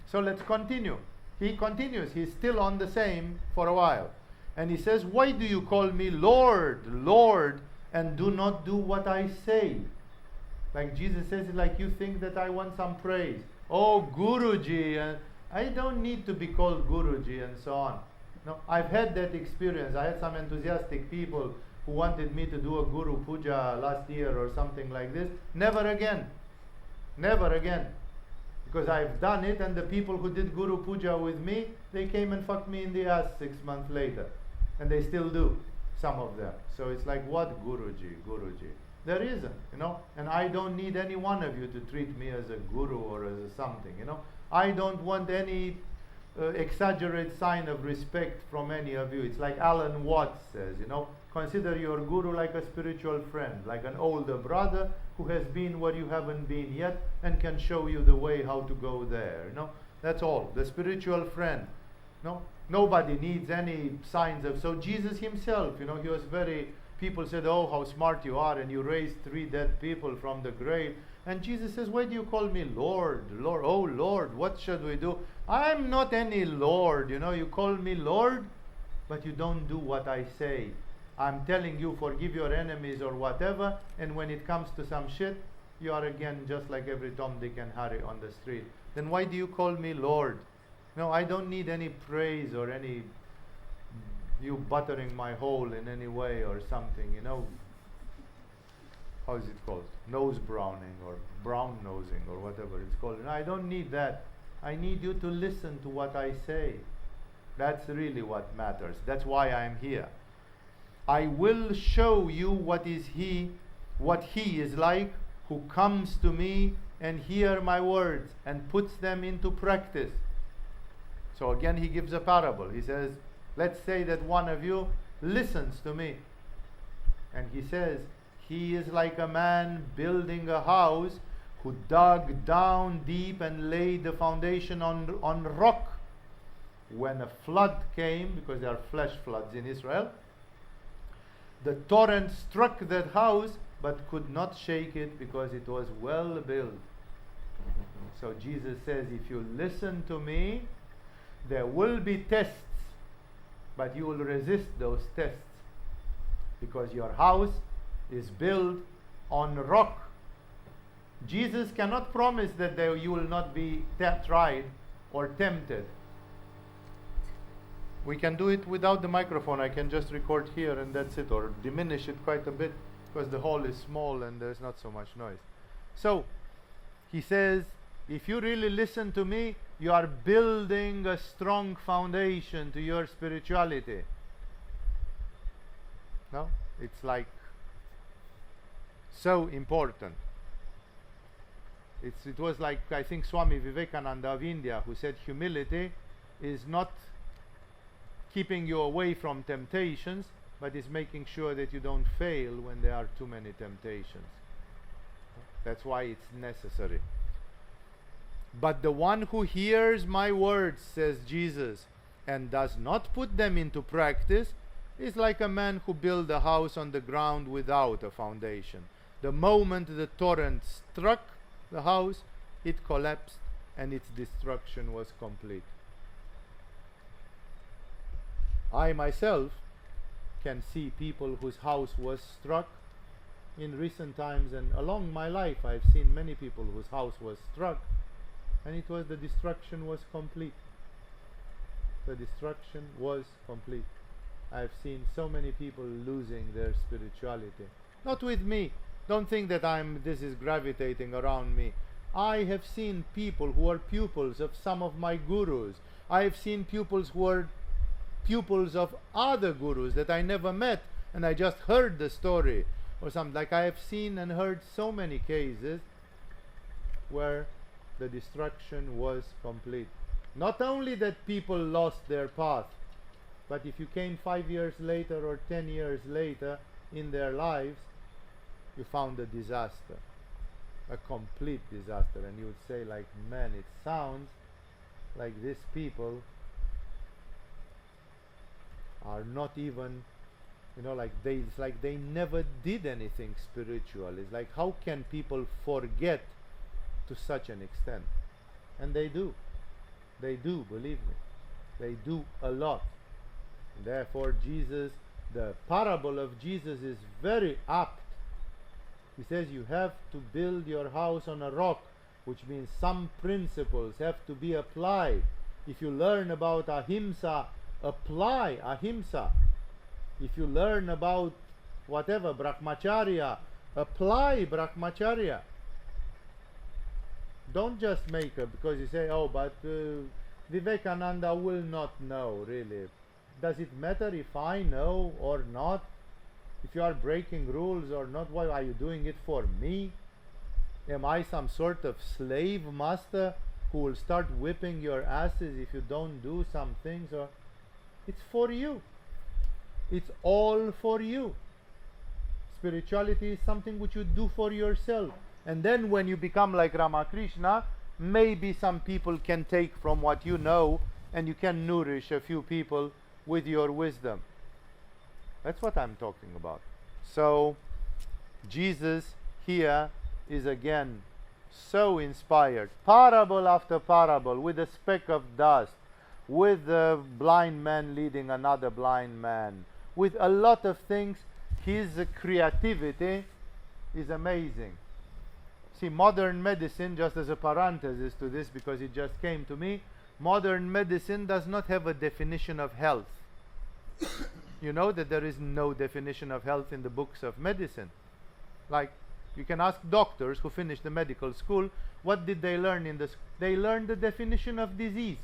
so let's continue. He continues. He's still on the same for a while, and he says, "Why do you call me Lord, Lord, and do not do what I say?" Like Jesus says it like you think that I want some praise. Oh, Guruji, and I don't need to be called Guruji and so on. No, I've had that experience. I had some enthusiastic people who wanted me to do a Guru Puja last year or something like this. Never again. Never again. Because I've done it, and the people who did Guru Puja with me, they came and fucked me in the ass 6 months later. And they still do, some of them. So it's like, what Guruji, Guruji? There isn't, you know. And I don't need any one of you to treat me as a guru or as a something, you know. I don't want any exaggerated sign of respect from any of you. It's like Alan Watts says, you know, consider your guru like a spiritual friend, like an older brother who has been where you haven't been yet and can show you the way how to go there, you know. That's all. The spiritual friend. No, nobody needs any signs of. So Jesus himself, you know, he was very. People said, "Oh, how smart you are, and you raised 3 dead people from the grave." And Jesus says, "Why do you call me Lord, Lord? Oh, Lord, what should we do? I'm not any Lord, you know. You call me Lord, but you don't do what I say. I'm telling you, forgive your enemies or whatever, and when it comes to some shit, you are again just like every Tom, Dick, and Harry on the street. Then why do you call me Lord? No, I don't need any praise or any you buttering my hole in any way or something, you know. How is it called? Nose browning or brown nosing or whatever it's called. No, I don't need that. I need you to listen to what I say. That's really what matters. That's why I'm here. I will show you what he is like who comes to me and hear my words and puts them into practice. So again he gives a parable. He says, let's say that one of you listens to me. And he says, he is like a man building a house who dug down deep and laid the foundation on rock. When a flood came, because there are flash floods in Israel, the torrent struck that house but could not shake it because it was well built. So Jesus says, if you listen to me, there will be tests, but you will resist those tests because your house is built on rock. Jesus cannot promise that you will not be tried or tempted. We can do it without the microphone. I can just record here and that's it, or diminish it quite a bit because the hall is small and there's not so much noise. So he says, if you really listen to me, you are building a strong foundation to your spirituality. No? It's like so important. It was like, I think, Swami Vivekananda of India, who said humility is not keeping you away from temptations, but is making sure that you don't fail when there are too many temptations. That's why it's necessary. But the one who hears my words, says Jesus, and does not put them into practice, is like a man who built a house on the ground without a foundation. The moment the torrent struck the house, it collapsed and its destruction was complete. I myself can see people whose house was struck in recent times, and along my life I've seen many people whose house was struck and the destruction was complete. The destruction was complete. I've seen so many people losing their spirituality. Not with me. Don't think that this is gravitating around me. I have seen people who are pupils of some of my gurus. I have seen pupils who are pupils of other gurus that I never met, and I just heard the story or something. Like, I have seen and heard so many cases where the destruction was complete. Not only that people lost their path, but if you came 5 years later or 10 years later in their lives, you found a disaster, a complete disaster, and you would say, like, man, it sounds like these people are not even, it's like they never did anything spiritual. It's like, how can people forget to such an extent? And they do, believe me, they do a lot. Therefore Jesus, the parable of Jesus is very apt. He says you have to build your house on a rock, which means some principles have to be applied. If you learn about ahimsa, apply ahimsa. If you learn about whatever, brahmacharya, apply brahmacharya. Don't just make it because you say, oh, but Vivekananda will not know, really. Does it matter if I know or not? If you are breaking rules or not? Why are you doing it for me? Am I some sort of slave master who will start whipping your asses if you don't do some things? Or it's for you. It's all for you. Spirituality is something which you do for yourself. And then when you become like Ramakrishna, maybe some people can take from what you know and you can nourish a few people with your wisdom. That's what I'm talking about. So Jesus here is again so inspired. Parable after parable, with a speck of dust, with a blind man leading another blind man, with a lot of things. His creativity is amazing. See, modern medicine, just as a parenthesis to this, because it just came to me, modern medicine does not have a definition of health. You know that there is no definition of health in the books of medicine. Like, you can ask doctors who finished the medical school, what did they learn in the school? They learned the definition of disease,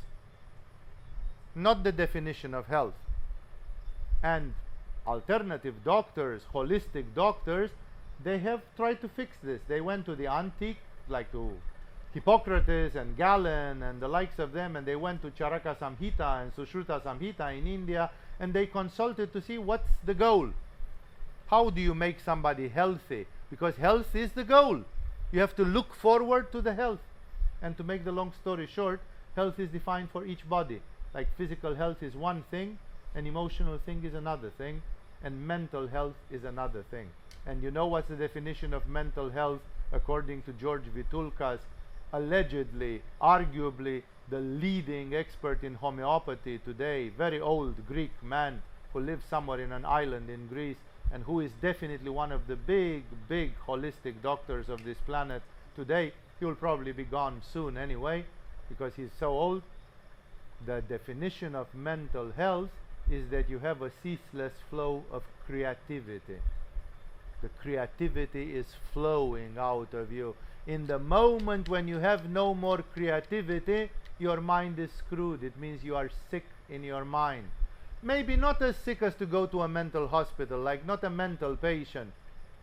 not the definition of health. And alternative doctors, holistic doctors, they have tried to fix this. They went to the antique, like to Hippocrates and Galen and the likes of them, and they went to Charaka Samhita and Sushruta Samhita in India, and they consulted to see what's the goal. How do you make somebody healthy? Because health is the goal. You have to look forward to the health. And to make the long story short, health is defined for each body. Like physical health is one thing, and emotional thing is another thing, and mental health is another thing. And you know what's the definition of mental health according to George Vitulkas, allegedly, arguably, the leading expert in homeopathy today, very old Greek man who lives somewhere in an island in Greece, and who is definitely one of the big holistic doctors of this planet today. He will probably be gone soon anyway, because he's so old. The definition of mental health is that you have a ceaseless flow of creativity. The creativity is flowing out of you. In the moment when you have no more creativity, your mind is screwed. It means you are sick in your mind. Maybe not as sick as to go to a mental hospital, like not a mental patient,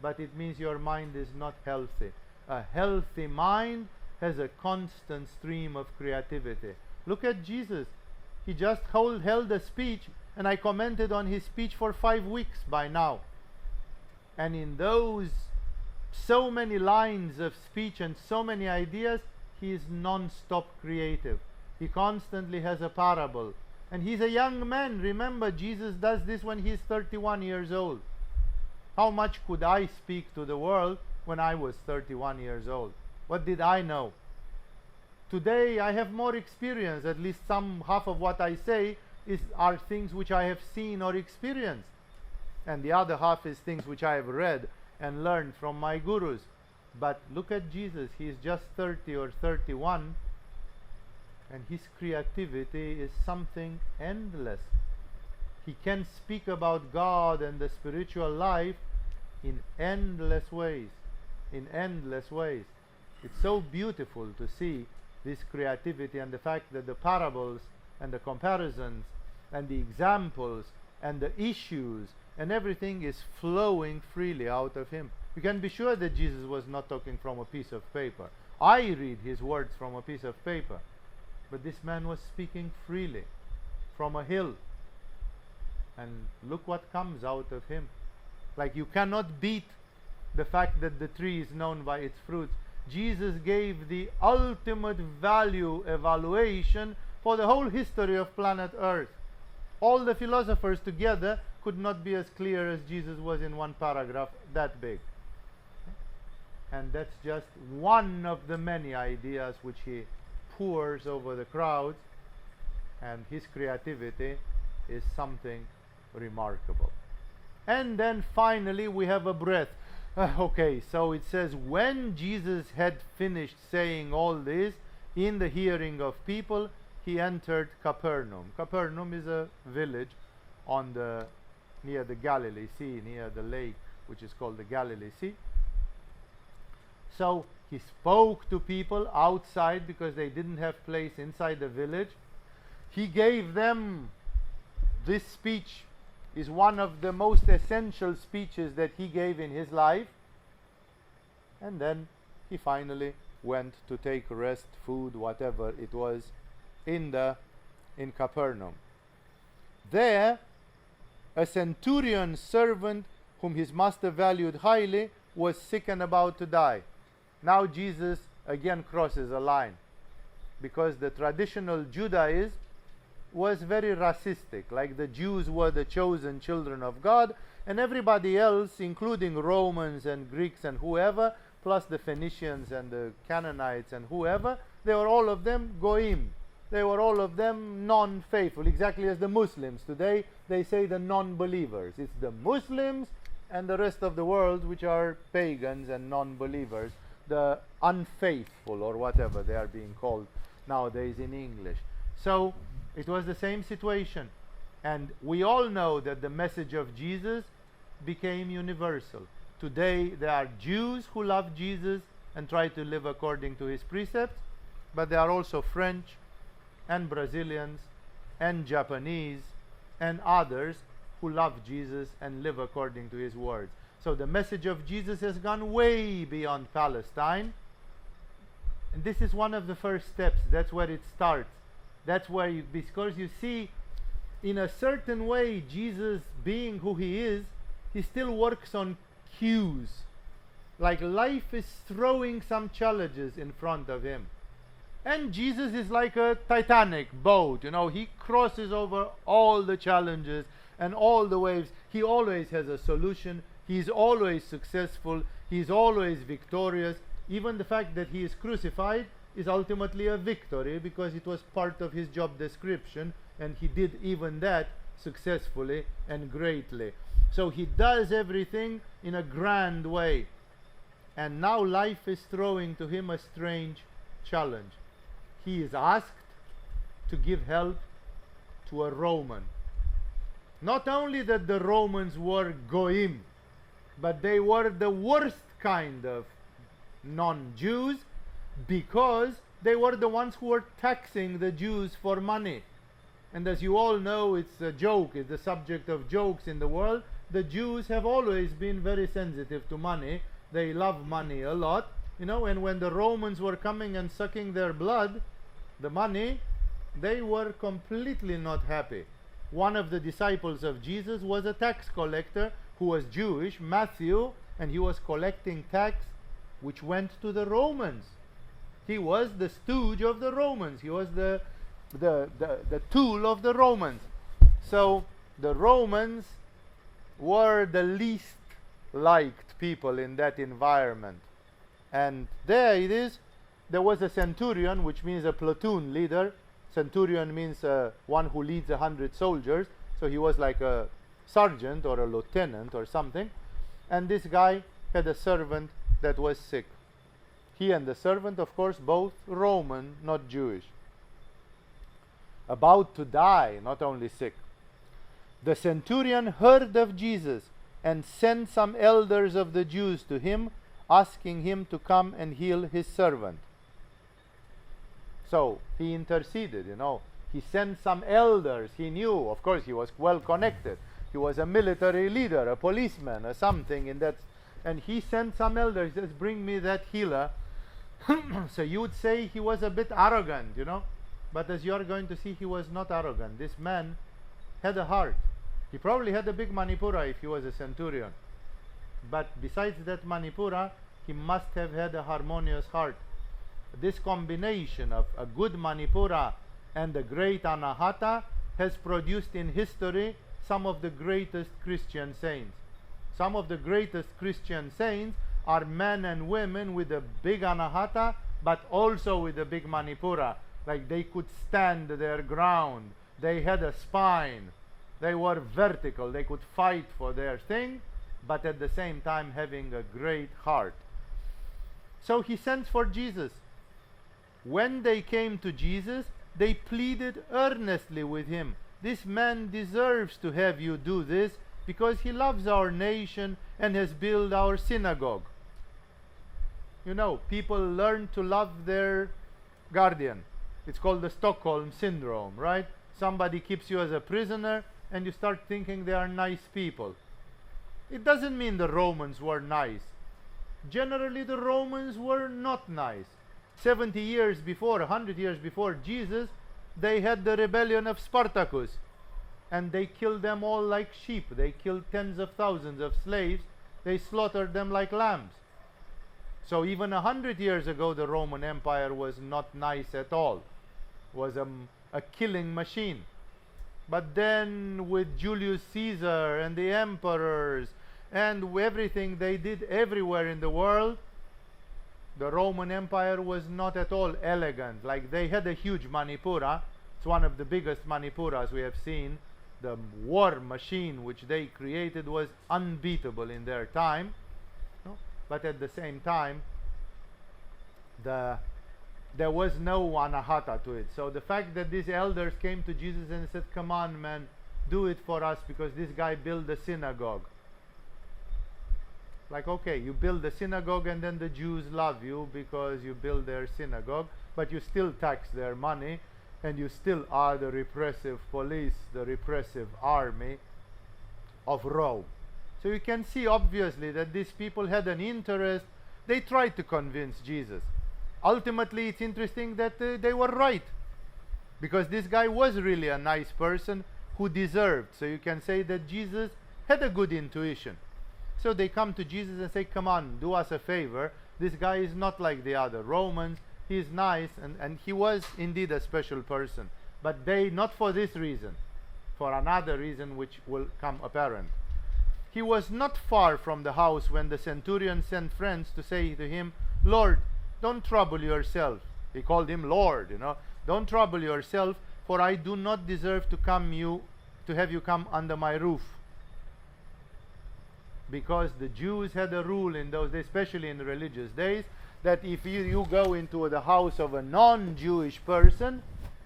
but it means your mind is not healthy. A healthy mind has a constant stream of creativity. Look at Jesus. He just held a speech, and I commented on his speech for 5 weeks by now. And in those so many lines of speech and so many ideas, he is non-stop creative. He constantly has a parable. And he's a young man. Remember, Jesus does this when he's 31 years old. How much could I speak to the world when I was 31 years old? What did I know? Today I have more experience. At least half of what I say are things which I have seen or experienced. And the other half is things which I have read and learned from my gurus. But look at Jesus. He is just 30 or 31. And his creativity is something endless. He can speak about God and the spiritual life in endless ways. In endless ways. It's so beautiful to see this creativity and the fact that the parables and the comparisons and the examples and the issues and everything is flowing freely out of him. You can be sure that Jesus was not talking from a piece of paper. I read his words from a piece of paper. But this man was speaking freely from a hill. And look what comes out of him. Like, you cannot beat the fact that the tree is known by its fruits. Jesus gave the ultimate value evaluation for the whole history of planet Earth. All the philosophers together could not be as clear as Jesus was in one paragraph that big. And that's just one of the many ideas which he pours over the crowds, and his creativity is something remarkable. And then finally we have a breath. Okay, so it says, when Jesus had finished saying all this in the hearing of people, he entered Capernaum. Capernaum is a village near the Galilee Sea, near the lake which is called the Galilee Sea. So he spoke to people outside because they didn't have place inside the village. He gave them this speech. Is one of the most essential speeches that he gave in his life. And then he finally went to take rest, food, whatever it was, in Capernaum. There, a centurion servant whom his master valued highly was sick and about to die. Now Jesus again crosses a line, because the traditional Judaism was very racistic. Like, the Jews were the chosen children of God, and everybody else, including Romans and Greeks and whoever, plus the Phoenicians and the Canaanites and whoever, they were all of them goyim. They were all of them non-faithful, exactly as the Muslims today. They say the non-believers. It's the Muslims and the rest of the world which are pagans and non-believers, the unfaithful, or whatever they are being called nowadays in English. So it was the same situation. And we all know that the message of Jesus became universal. Today there are Jews who love Jesus and try to live according to his precepts, but there are also French and Brazilians and Japanese and others who love Jesus and live according to his words. So the message of Jesus has gone way beyond Palestine. And this is one of the first steps. That's where it starts. That's where because you see, in a certain way, Jesus, being who he is, he still works on cues. Like, life is throwing some challenges in front of him. And Jesus is like a Titanic boat, he crosses over all the challenges and all the waves. He always has a solution. He's always successful. He's always victorious. Even the fact that he is crucified is ultimately a victory, because it was part of his job description, and he did even that successfully and greatly. So he does everything in a grand way. And now life is throwing to him a strange challenge. He is asked to give help to a Roman. Not only that the Romans were goyim, but they were the worst kind of non-Jews, because they were the ones who were taxing the Jews for money. And as you all know, it's a joke, it's the subject of jokes in the world. The Jews have always been very sensitive to money. They love money a lot, and when the Romans were coming and sucking their blood, the money, they were completely not happy. One of the disciples of Jesus was a tax collector who was Jewish, Matthew, and he was collecting tax which went to the Romans. He was the stooge of the Romans. He was the tool of the Romans. So the Romans were the least liked people in that environment. And there it is. There was a centurion, which means a platoon leader. Centurion means one who leads 100 soldiers. So he was like a sergeant or a lieutenant or something. And this guy had a servant that was sick. He and the servant, of course, both Roman, not Jewish. About to die, not only sick. The centurion heard of Jesus and sent some elders of the Jews to him, asking him to come and heal his servant. So he interceded, He sent some elders. He knew, of course, he was well connected. He was a military leader, a policeman, or something in that. And he sent some elders. He says, bring me that healer. So you would say he was a bit arrogant, But as you are going to see, he was not arrogant. This man had a heart. He probably had a big Manipura if he was a centurion. But besides that Manipura, he must have had a harmonious heart. This combination of a good Manipura and a great Anahata has produced in history some of the greatest Christian saints. Some of the greatest Christian saints are men and women with a big Anahata, but also with a big Manipura. Like they could stand their ground. They had a spine. They were vertical. They could fight for their thing, but at the same time having a great heart. So he sent for Jesus. When they came to Jesus, they pleaded earnestly with him. This man deserves to have you do this because he loves our nation and has built our synagogue. People learn to love their guardian. It's called the Stockholm syndrome, right? Somebody keeps you as a prisoner and you start thinking they are nice people. It doesn't mean the Romans were nice. Generally, the Romans were not nice. 70 years before, 100 years before Jesus, they had the rebellion of Spartacus. And they killed them all like sheep. They killed tens of thousands of slaves. They slaughtered them like lambs. So even 100 years ago, the Roman Empire was not nice at all. It was a killing machine. But then with Julius Caesar and the emperors and everything they did everywhere in the world, the Roman Empire was not at all elegant. Like they had a huge Manipura. It's one of the biggest Manipuras we have seen. The war machine which they created was unbeatable in their time. But at the same time, there was no Anahata to it. So the fact that these elders came to Jesus and said, come on, man, do it for us because this guy built a synagogue. Like, okay, you build the synagogue and then the Jews love you because you build their synagogue, but you still tax their money and you still are the repressive police, the repressive army of Rome. So you can see obviously that these people had an interest. They tried to convince Jesus. Ultimately, it's interesting that they were right, because this guy was really a nice person who deserved. So you can say that Jesus had a good intuition. So they come to Jesus and say, come on, do us a favor. This guy is not like the other Romans. He is nice, and he was indeed a special person. But they, not for this reason, for another reason which will come apparent. He was not far from the house when the centurion sent friends to say to him, Lord, don't trouble yourself. He called him Lord, Don't trouble yourself, for I do not deserve to have you come under my roof. Because the Jews had a rule in those days, especially in the religious days, that if you go into the house of a non-Jewish person,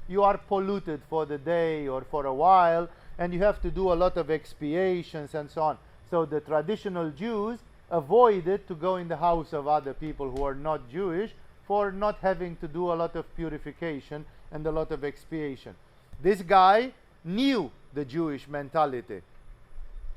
you are polluted for the day or for a while, and you have to do a lot of expiations and so on. So the traditional Jews avoided to go in the house of other people who are not Jewish for not having to do a lot of purification and a lot of expiation. This guy knew the Jewish mentality,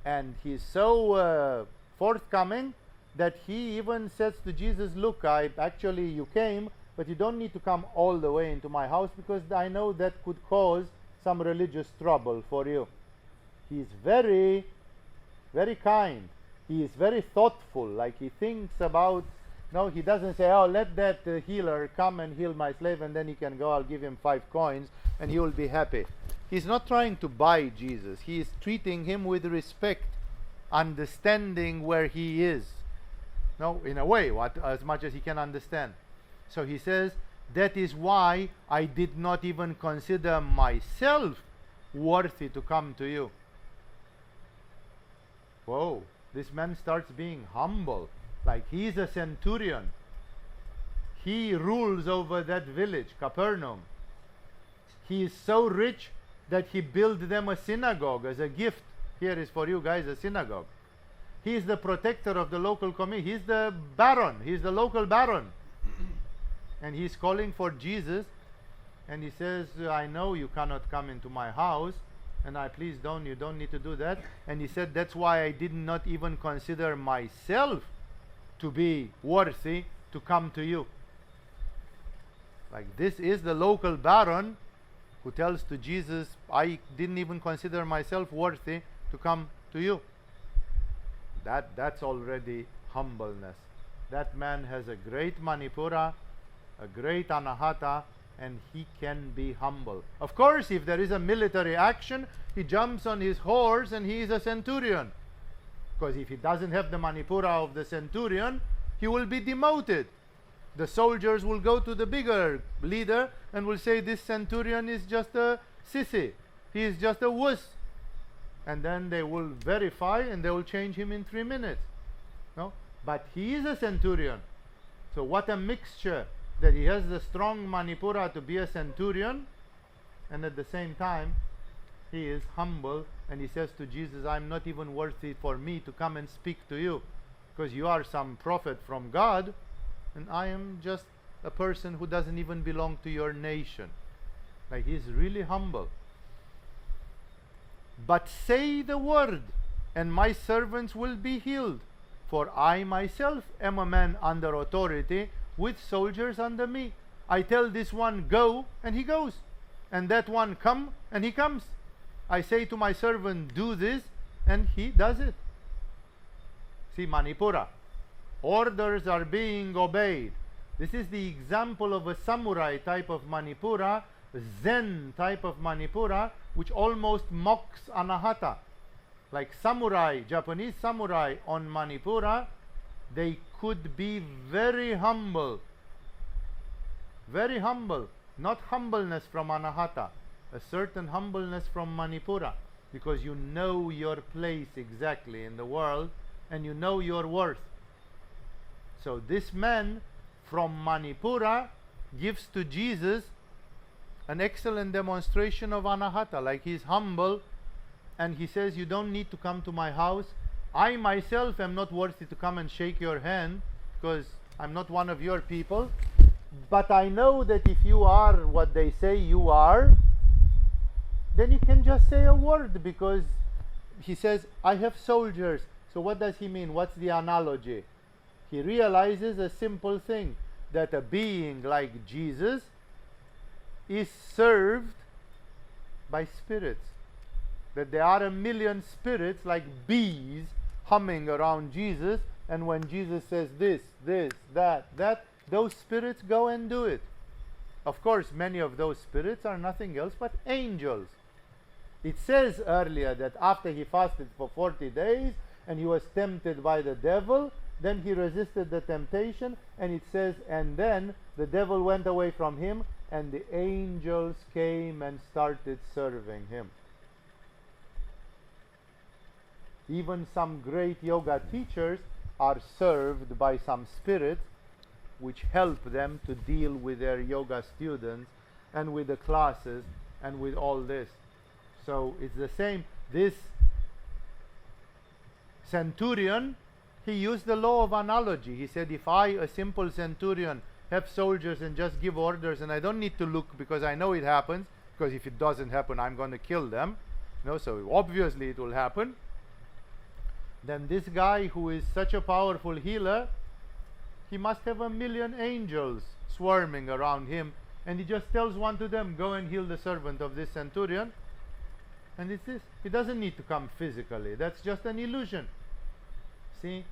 and he's so forthcoming that he even says to Jesus, look, you came, but you don't need to come all the way into my house because I know that could cause some religious trouble for you. He's very, very kind. He is very thoughtful, like he thinks about No, he doesn't say, oh, let that healer come and heal my slave and then he can go, I'll give him 5 coins and he will be happy. He's not trying to buy Jesus. He is treating him with respect, understanding where he is. No, in a way, as much as he can understand. So he says, that is why I did not even consider myself worthy to come to you. Whoa, this man starts being humble, like he's a centurion. He rules over that village, Capernaum. He is so rich that he built them a synagogue as a gift. Here is for you guys a synagogue. He is the protector of the local community. He's the baron. He's the local baron. And he's calling for Jesus. And he says, I know you cannot come into my house. And you don't need to do that. And he said, that's why I did not even consider myself to be worthy to come to you. Like, this is the local baron who tells to Jesus, I didn't even consider myself worthy to come to you. That's already humbleness. That man has a great manipura, a great anahata, and he can be humble. Of course, if there is a military action, he jumps on his horse and he is a centurion. Because if he doesn't have the manipura of the centurion, he will be demoted. The soldiers will go to the bigger leader and will say, this centurion is just a sissy. He is just a wuss. And then they will verify and they will change him in 3 minutes. No? But he is a centurion. So what a mixture, that he has the strong manipura to be a centurion, and at the same time he is humble, and he says to Jesus, I'm not even worthy for me to come and speak to you, because you are some prophet from God, and I am just a person who doesn't even belong to your nation. Like, he's really humble. But say the word, and my servants will be healed. For I myself am a man under authority, with soldiers under me. I tell this one, go, and he goes. And that one, come, and he comes. I say to my servant, do this, and he does it. See, manipura. Orders are being obeyed. This is the example of a samurai type of manipura, Zen type of manipura, which almost mocks anahata. Like samurai, Japanese samurai on manipura, they could be very humble. Very humble. Not humbleness from anahata, a certain humbleness from manipura, because you know your place exactly in the world and you know your worth. So this man from manipura gives to Jesus an excellent demonstration of anahata, like he's humble, and he says, you don't need to come to my house. I myself am not worthy to come and shake your hand, because I'm not one of your people. But I know that if you are what they say you are, then you can just say a word, because he says, I have soldiers. So what does he mean? What's the analogy? He realizes a simple thing, that a being like Jesus is served by spirits. That there are 1,000,000 spirits like bees humming around Jesus, and when Jesus says this, that, those spirits go and do it. Of course, many of those spirits are nothing else but angels. It says earlier that after he fasted for 40 days and he was tempted by the devil, then he resisted the temptation, and it says, and then the devil went away from him and the angels came and started serving him. Even some great yoga teachers are served by some spirits which help them to deal with their yoga students and with the classes and with all this. So it's the same. This centurion, he used the law of analogy. He said, if I, a simple centurion, have soldiers and just give orders and I don't need to look because I know it happens, because if it doesn't happen, I'm going to kill them. So obviously it will happen. Then this guy who is such a powerful healer, he must have 1,000,000 angels swarming around him, and he just tells one to them, go and heal the servant of this centurion, and it's this. He doesn't need to come physically. That's just an illusion. See,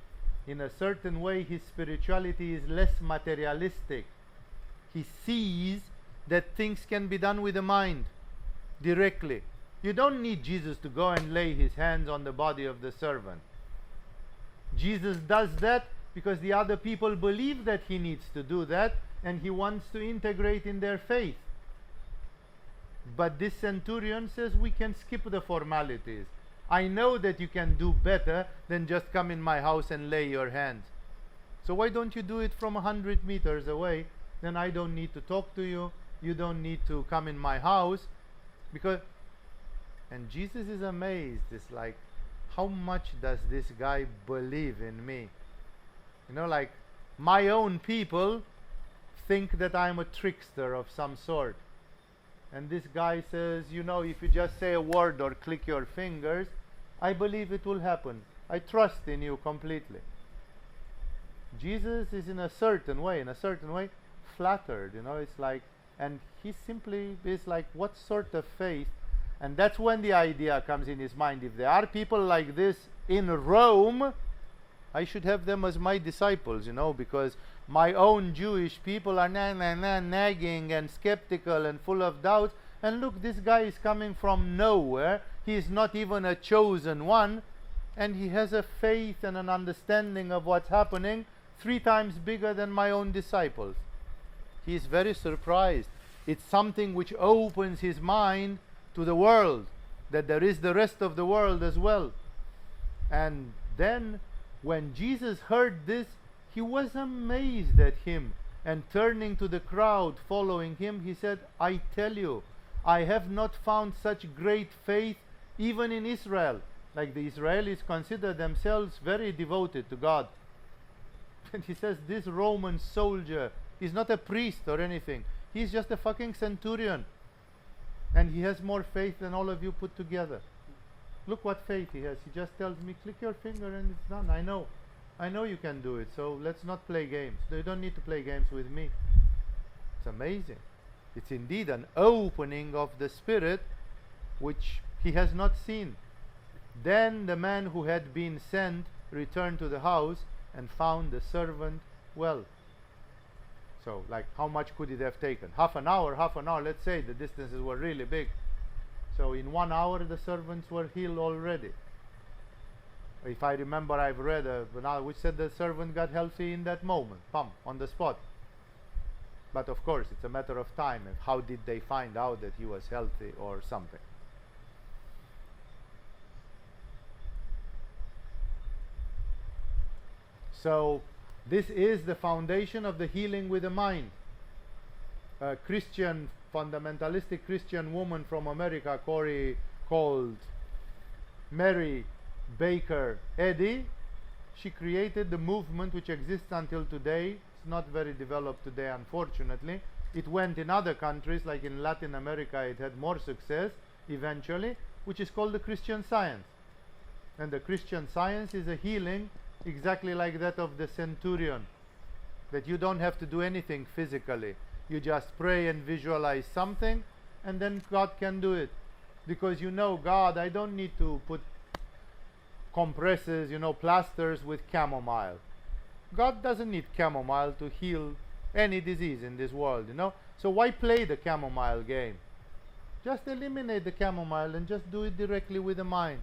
in a certain way, his spirituality is less materialistic. He sees that things can be done with the mind directly. You don't need Jesus to go and lay his hands on the body of the servant. Jesus does that because the other people believe that he needs to do that, and he wants to integrate in their faith. But this centurion says we can skip the formalities. I know that you can do better than just come in my house and lay your hands. So why don't you do it from 100 meters away? Then I don't need to talk to you. You don't need to come in my house. And Jesus is amazed. It's like, how much does this guy believe in me? You know, like, my own people think that I'm a trickster of some sort. And this guy says, you know, if you just say a word or click your fingers, I believe it will happen. I trust in you completely. Jesus is in a certain way, flattered, you know, it's like, and he simply is like, what sort of faith? And that's when the idea comes in his mind. If there are people like this in Rome, I should have them as my disciples, you know, because my own Jewish people are nagging and skeptical and full of doubts. And look, this guy is coming from nowhere. He is not even a chosen one. And he has a faith and an understanding of what's happening 3 times bigger than my own disciples. He is very surprised. It's something which opens his mind to the world, that there is the rest of the world as well. And then when Jesus heard this, he was amazed at him, and turning to the crowd following him, he said, I tell you, I have not found such great faith even in Israel. Like, the Israelis consider themselves very devoted to God. And he says, this Roman soldier is not a priest or anything. He's just a fucking centurion. And he has more faith than all of you put together. Look what faith he has. He just tells me, click your finger and it's done. I know you can do it, so let's not play games. You don't need to play games with me. It's amazing. It's indeed an opening of the spirit which he has not seen. Then the man who had been sent returned to the house and found the servant well. So, like, how much could it have taken? Half an hour, let's say the distances were really big. So in 1 hour the servants were healed already. If I remember, I've read which said the servant got healthy in that moment, on the spot. But of course it's a matter of time, and how did they find out that he was healthy or something. So this is the foundation of the healing with the mind. A Christian, fundamentalistic Christian woman from America, called Mary Baker Eddy, she created the movement which exists until today. It's not very developed today, unfortunately. It went in other countries, like in Latin America, it had more success eventually, which is called the Christian Science. And the Christian Science is a healing exactly like that of the centurion, that you don't have to do anything physically. You just pray and visualize something, and then God can do it. Because you know, God, I don't need to put compresses, plasters with chamomile. God doesn't need chamomile to heal any disease in this world, So why play the chamomile game? Just eliminate the chamomile and just do it directly with the mind.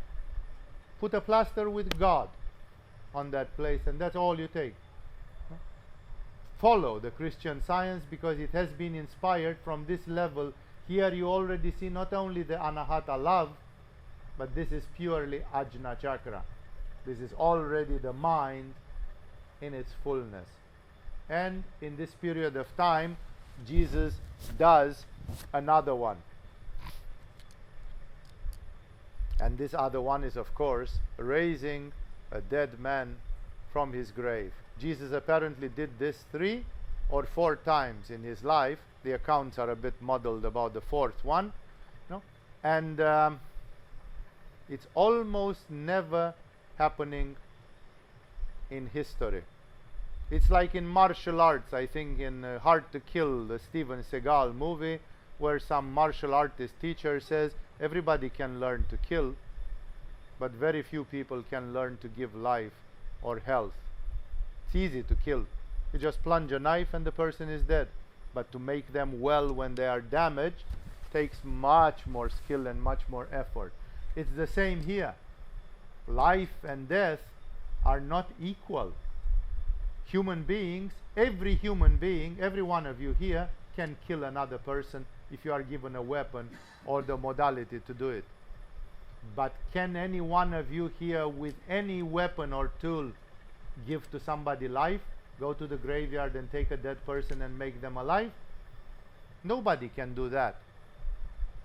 Put a plaster with God on that place, and that's all you take. Follow the Christian Science, because it has been inspired from this level. Here you already see not only the Anahata love, but this is purely Ajna Chakra. This is already the mind in its fullness. And in this period of time, Jesus does another one. And this other one is, of course, raising a dead man from his grave. Jesus apparently did this 3 or 4 times in his life. The accounts are a bit muddled about the 4th one. And it's almost never happening in history. It's like in martial arts, I think in Hard to Kill, the Steven Seagal movie, where some martial artist teacher says everybody can learn to kill, but very few people can learn to give life or health. It's easy to kill. You just plunge a knife and the person is dead. But to make them well when they are damaged takes much more skill and much more effort. It's the same here. Life and death are not equal. Human beings, every human being, every one of you here can kill another person if you are given a weapon or the modality to do it. But can any one of you here with any weapon or tool give to somebody life? Go to the graveyard and take a dead person and make them alive? Nobody can do that.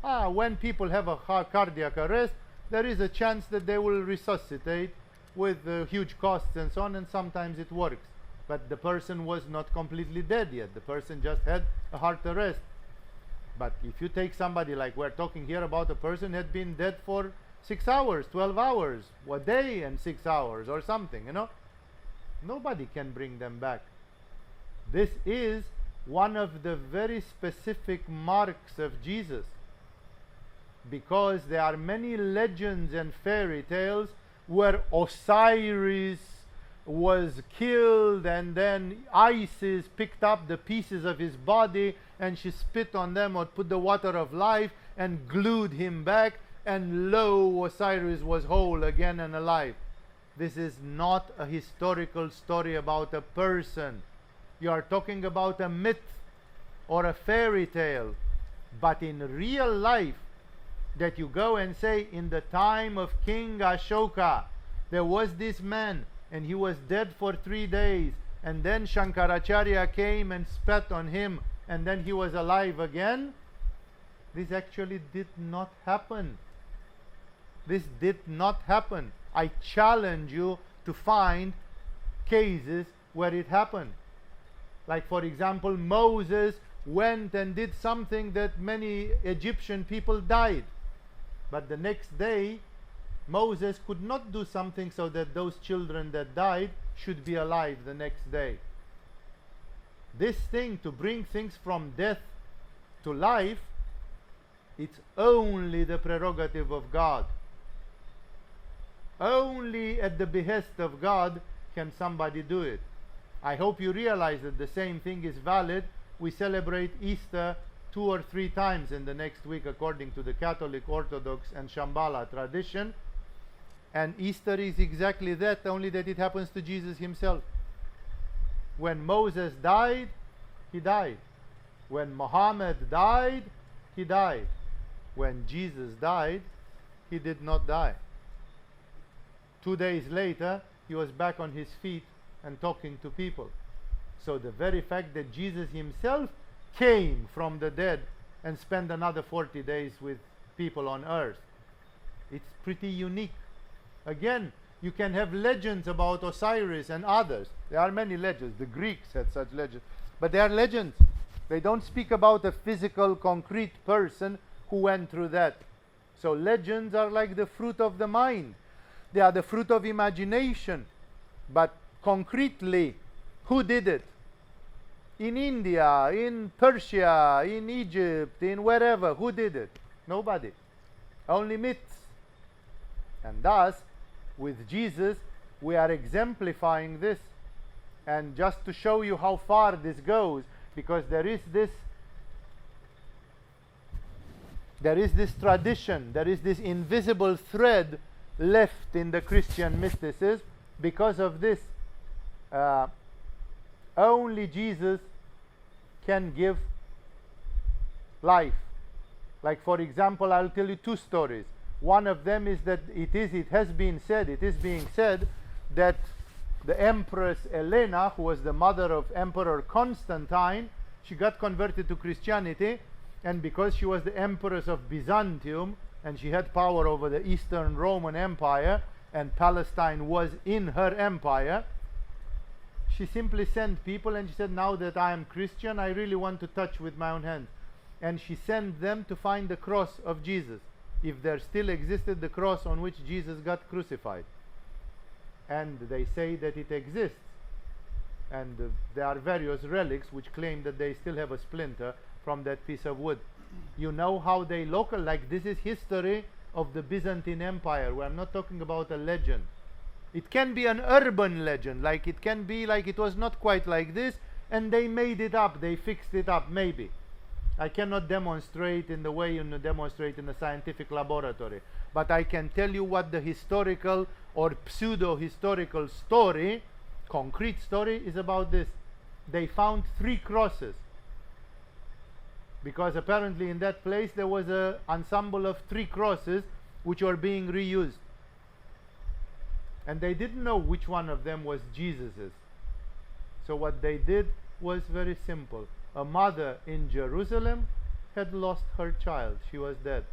When people have a cardiac arrest, there is a chance that they will resuscitate with huge costs and so on, and sometimes it works. But the person was not completely dead yet. The person just had a heart arrest. But if you take somebody like we're talking here about, a person had been dead for 6 hours, 12 hours, a day and 6 hours or something, nobody can bring them back. This is one of the very specific marks of Jesus, because there are many legends and fairy tales where Osiris was killed and then Isis picked up the pieces of his body and she spit on them or put the water of life and glued him back, and lo, Osiris was whole again and alive. This is not a historical story about a person. You are talking about a myth or a fairy tale. But in real life, that you go and say, in the time of King Ashoka, there was this man and he was dead for 3 days, and then Shankaracharya came and spat on him and then he was alive again. This actually did not happen. This did not happen. I challenge you to find cases where it happened. Like, for example, Moses went and did something that many Egyptian people died. But the next day, Moses could not do something so that those children that died should be alive the next day. This thing, to bring things from death to life, it's only the prerogative of God. Only at the behest of God can somebody do it. I hope you realize that the same thing is valid. We celebrate Easter 2 or 3 times in the next week according to the Catholic, Orthodox and Shambhala tradition. And Easter is exactly that, only that it happens to Jesus himself. When Moses died, he died. When Muhammad died, he died. When Jesus died, he did not die. 2 days later, he was back on his feet and talking to people. So the very fact that Jesus himself came from the dead and spent another 40 days with people on earth, it's pretty unique. Again, you can have legends about Osiris and others. There are many legends. The Greeks had such legends. But they are legends. They don't speak about a physical, concrete person who went through that. So legends are like the fruit of the mind. They are the fruit of imagination. But concretely, who did it? In India, in Persia, in Egypt, in wherever, who did it? Nobody. Only myths. And thus, with Jesus, we are exemplifying this. And just to show you how far this goes, because there is this tradition, there is this invisible thread left in the Christian mysticism. Because of this, only Jesus can give life. Like, for example, I'll tell you 2 stories. One of them is that it is being said that the Empress Elena, who was the mother of Emperor Constantine, she got converted to Christianity, and because she was the Empress of Byzantium and she had power over the Eastern Roman Empire, and Palestine was in her empire, she simply sent people and she said, now that I am Christian, I really want to touch with my own hands. And she sent them to find the cross of Jesus, if there still existed the cross on which Jesus got crucified. And they say that it exists. And there are various relics which claim that they still have a splinter from that piece of wood. You know how they like this is history of the Byzantine Empire. We are not talking about a legend. It can be an urban legend, like it can be like it was not quite like this, and they made it up, they fixed it up, maybe. I cannot demonstrate in the way you demonstrate in a scientific laboratory, but I can tell you what the historical or pseudo-historical story, concrete story, is about this. They found 3 crosses, because apparently in that place there was an ensemble of 3 crosses which were being reused. And they didn't know which one of them was Jesus's. So what they did was very simple. A mother in Jerusalem had lost her child. She was dead.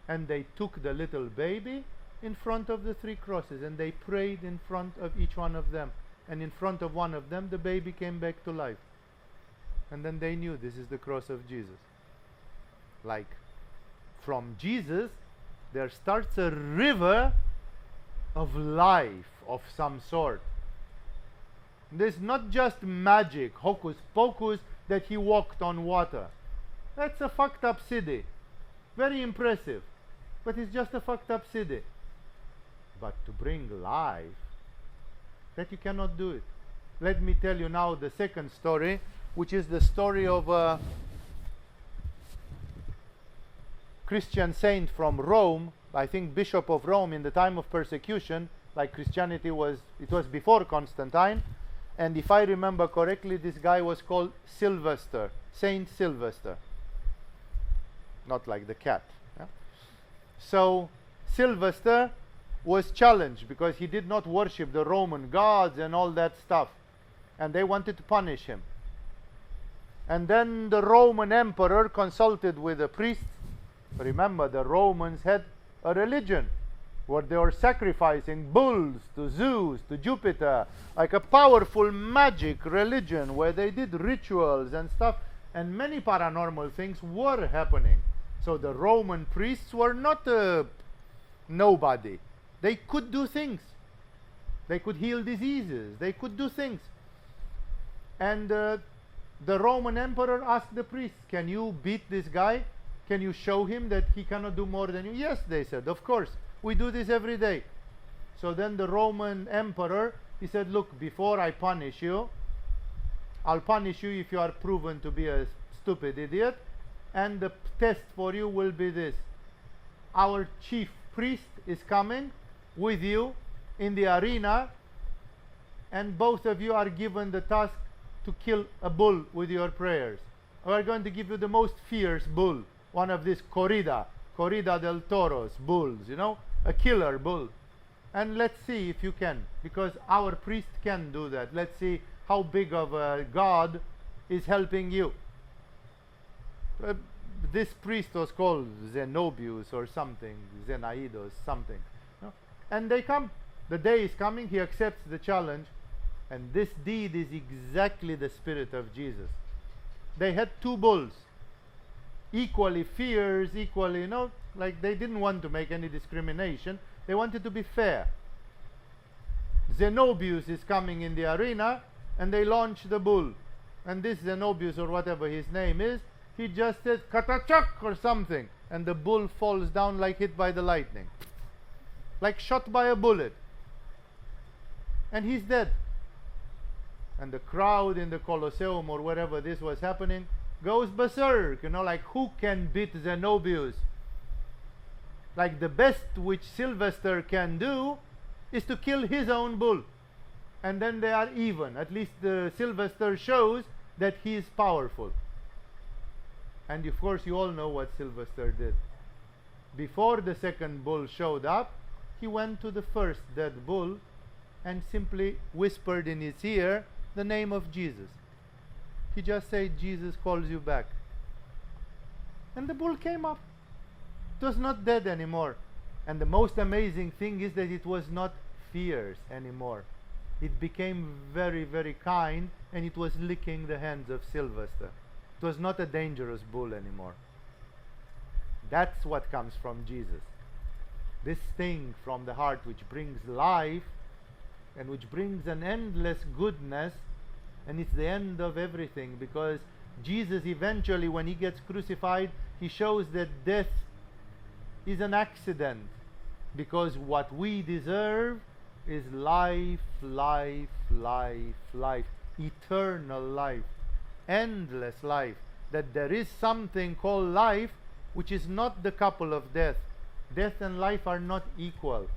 And they took the little baby in front of the 3 crosses, and they prayed in front of each one of them. And in front of one of them, the baby came back to life. And then they knew this is the cross of Jesus. Like, from Jesus, there starts a river of life of some sort. This is not just magic, hocus pocus, that he walked on water. That's a fucked up city. Very impressive. But it's just a fucked up city. But to bring life, that you cannot do it. Let me tell you now the second story, which is the story of a Christian saint from Rome, I think Bishop of Rome in the time of persecution, like Christianity was, it was before Constantine, and if I remember correctly, this guy was called Sylvester, Saint Sylvester, not like the cat. Yeah? So Sylvester was challenged because he did not worship the Roman gods and all that stuff, and they wanted to punish him. And then the Roman emperor consulted with the priests. Remember, the Romans had a religion where they were sacrificing bulls to Zeus, to Jupiter, like a powerful magic religion where they did rituals and stuff, and many paranormal things were happening. So the Roman priests were not nobody. They could do things. They could heal diseases. They could do things. And the Roman emperor asked the priests, can you beat this guy? Can you show him that he cannot do more than you? Yes, they said, of course. We do this every day. So then the Roman emperor, he said, look, before I punish you, I'll punish you if you are proven to be a stupid idiot. And the test for you will be this. Our chief priest is coming with you in the arena, and both of you are given the task to kill a bull with your prayers. We are going to give you the most fierce bull, one of these corrida del toros bulls, you know, a killer bull. And let's see if you can, because our priest can do that. Let's see how big of a God is helping you. This priest was called Zenobius or something, Zenaidos, something. No? And they come. The day is coming, he accepts the challenge, and this deed is exactly the spirit of Jesus. They had 2 bulls, equally fierce, equally, you know, like they didn't want to make any discrimination. They wanted to be fair. Zenobius is coming in the arena, and they launch the bull. And this Zenobius, or whatever his name is, he just says, katachak or something, and the bull falls down like hit by the lightning. Like shot by a bullet. And he's dead. And the crowd in the Colosseum or wherever this was happening goes berserk, you know, like who can beat Zenobius? Like the best which Sylvester can do is to kill his own bull. And then they are even. At least the Sylvester shows that he is powerful. And of course you all know what Sylvester did. Before the second bull showed up, he went to the first dead bull and simply whispered in his ear the name of Jesus. He just said, Jesus calls you back. And the bull came up. It was not dead anymore. And the most amazing thing is that it was not fierce anymore. It became very, very kind, and it was licking the hands of Sylvester. It was not a dangerous bull anymore. That's what comes from Jesus. This thing from the heart which brings life and which brings an endless goodness, and it's the end of everything, because Jesus eventually, when he gets crucified, he shows that death is an accident, because what we deserve is life, life, life, life, eternal life, endless life. That there is something called life which is not the couple of death. Death and life are not equal.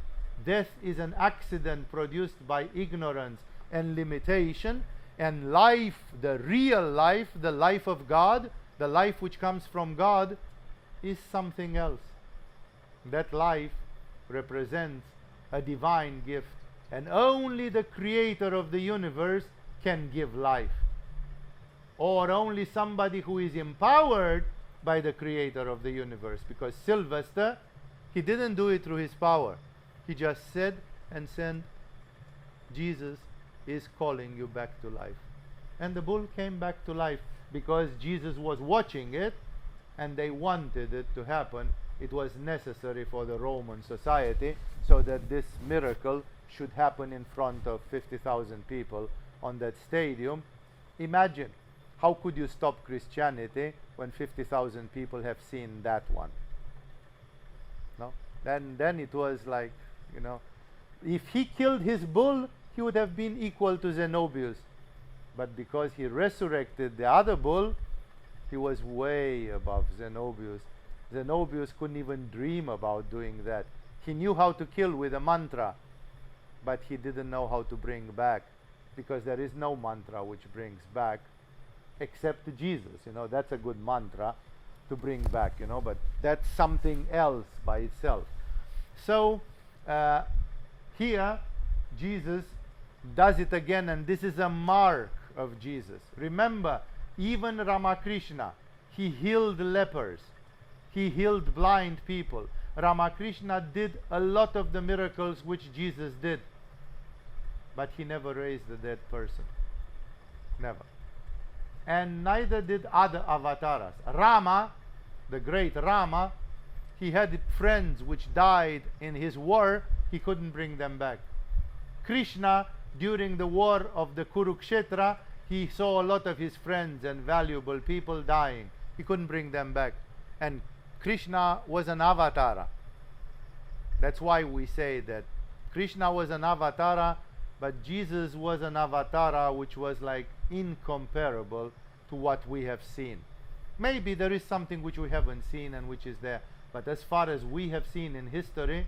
Death is an accident produced by ignorance and limitation, and life, the real life, the life of God, the life which comes from God, is something else. That life represents a divine gift, and only the creator of the universe can give life, or only somebody who is empowered by the creator of the universe. Because Sylvester, he didn't do it through his power. He just said and sent, Jesus is calling you back to life. And the bull came back to life because Jesus was watching it and they wanted it to happen. It was necessary for the Roman society so that this miracle should happen in front of 50,000 people on that stadium. Imagine, how could you stop Christianity when 50,000 people have seen that one? No? Then it was like, if he killed his bull, he would have been equal to Zenobius. But because he resurrected the other bull, he was way above Zenobius. Zenobius couldn't even dream about doing that. He knew how to kill with a mantra, but he didn't know how to bring back, because there is no mantra which brings back except to Jesus. That's a good mantra to bring back, but that's something else by itself. So here Jesus does it again, and this is a mark of Jesus. Remember, even Ramakrishna, he healed lepers, he healed blind people. Ramakrishna did a lot of the miracles which Jesus did, but he never raised a dead person. Never. And neither did other avatars. Rama, the great Rama, he had friends which died in his war, he couldn't bring them back. Krishna, during the war of the Kurukshetra, he saw a lot of his friends and valuable people dying. He couldn't bring them back. And Krishna was an avatara. That's why we say that Krishna was an avatara, but Jesus was an avatara which was like incomparable to what we have seen. Maybe there is something which we haven't seen and which is there, but as far as we have seen in history,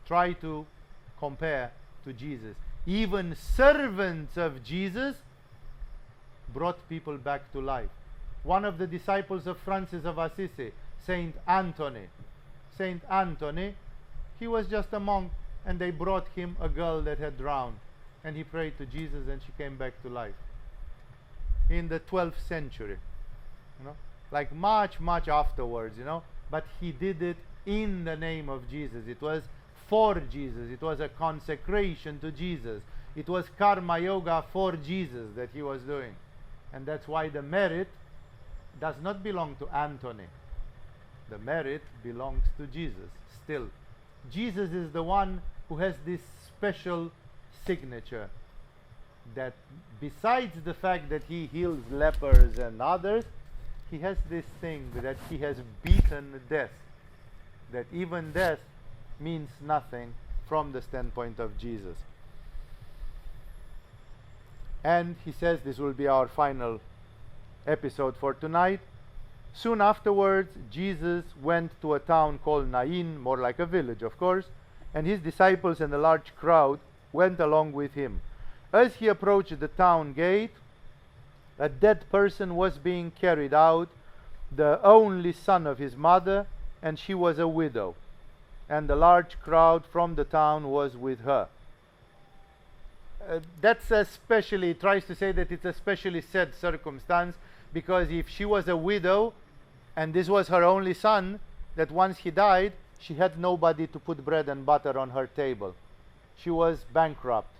try to compare to Jesus. Even servants of Jesus brought people back to life. One of the disciples of Francis of Assisi, Saint Anthony, he was just a monk, and they brought him a girl that had drowned, and he prayed to Jesus and she came back to life in the 12th century, like much afterwards, but he did it in the name of Jesus. It was for Jesus. It was a consecration to Jesus. It was karma yoga for Jesus that he was doing, and that's why the merit does not belong to Anthony. The merit belongs to Jesus still. Jesus is the one who has this special signature, that besides the fact that he heals lepers and others, he has this thing that he has beaten death, that even death means nothing from the standpoint of Jesus. And he says this will be our final episode for tonight. Soon afterwards, Jesus went to a town called Nain, more like a village, of course, and his disciples and a large crowd went along with him. As he approached the town gate, a dead person was being carried out, the only son of his mother, and she was a widow, and the large crowd from the town was with her. That's especially, tries to say that it's a especially sad circumstance, because if she was a widow and this was her only son, that once he died, she had nobody to put bread and butter on her table. She was bankrupt.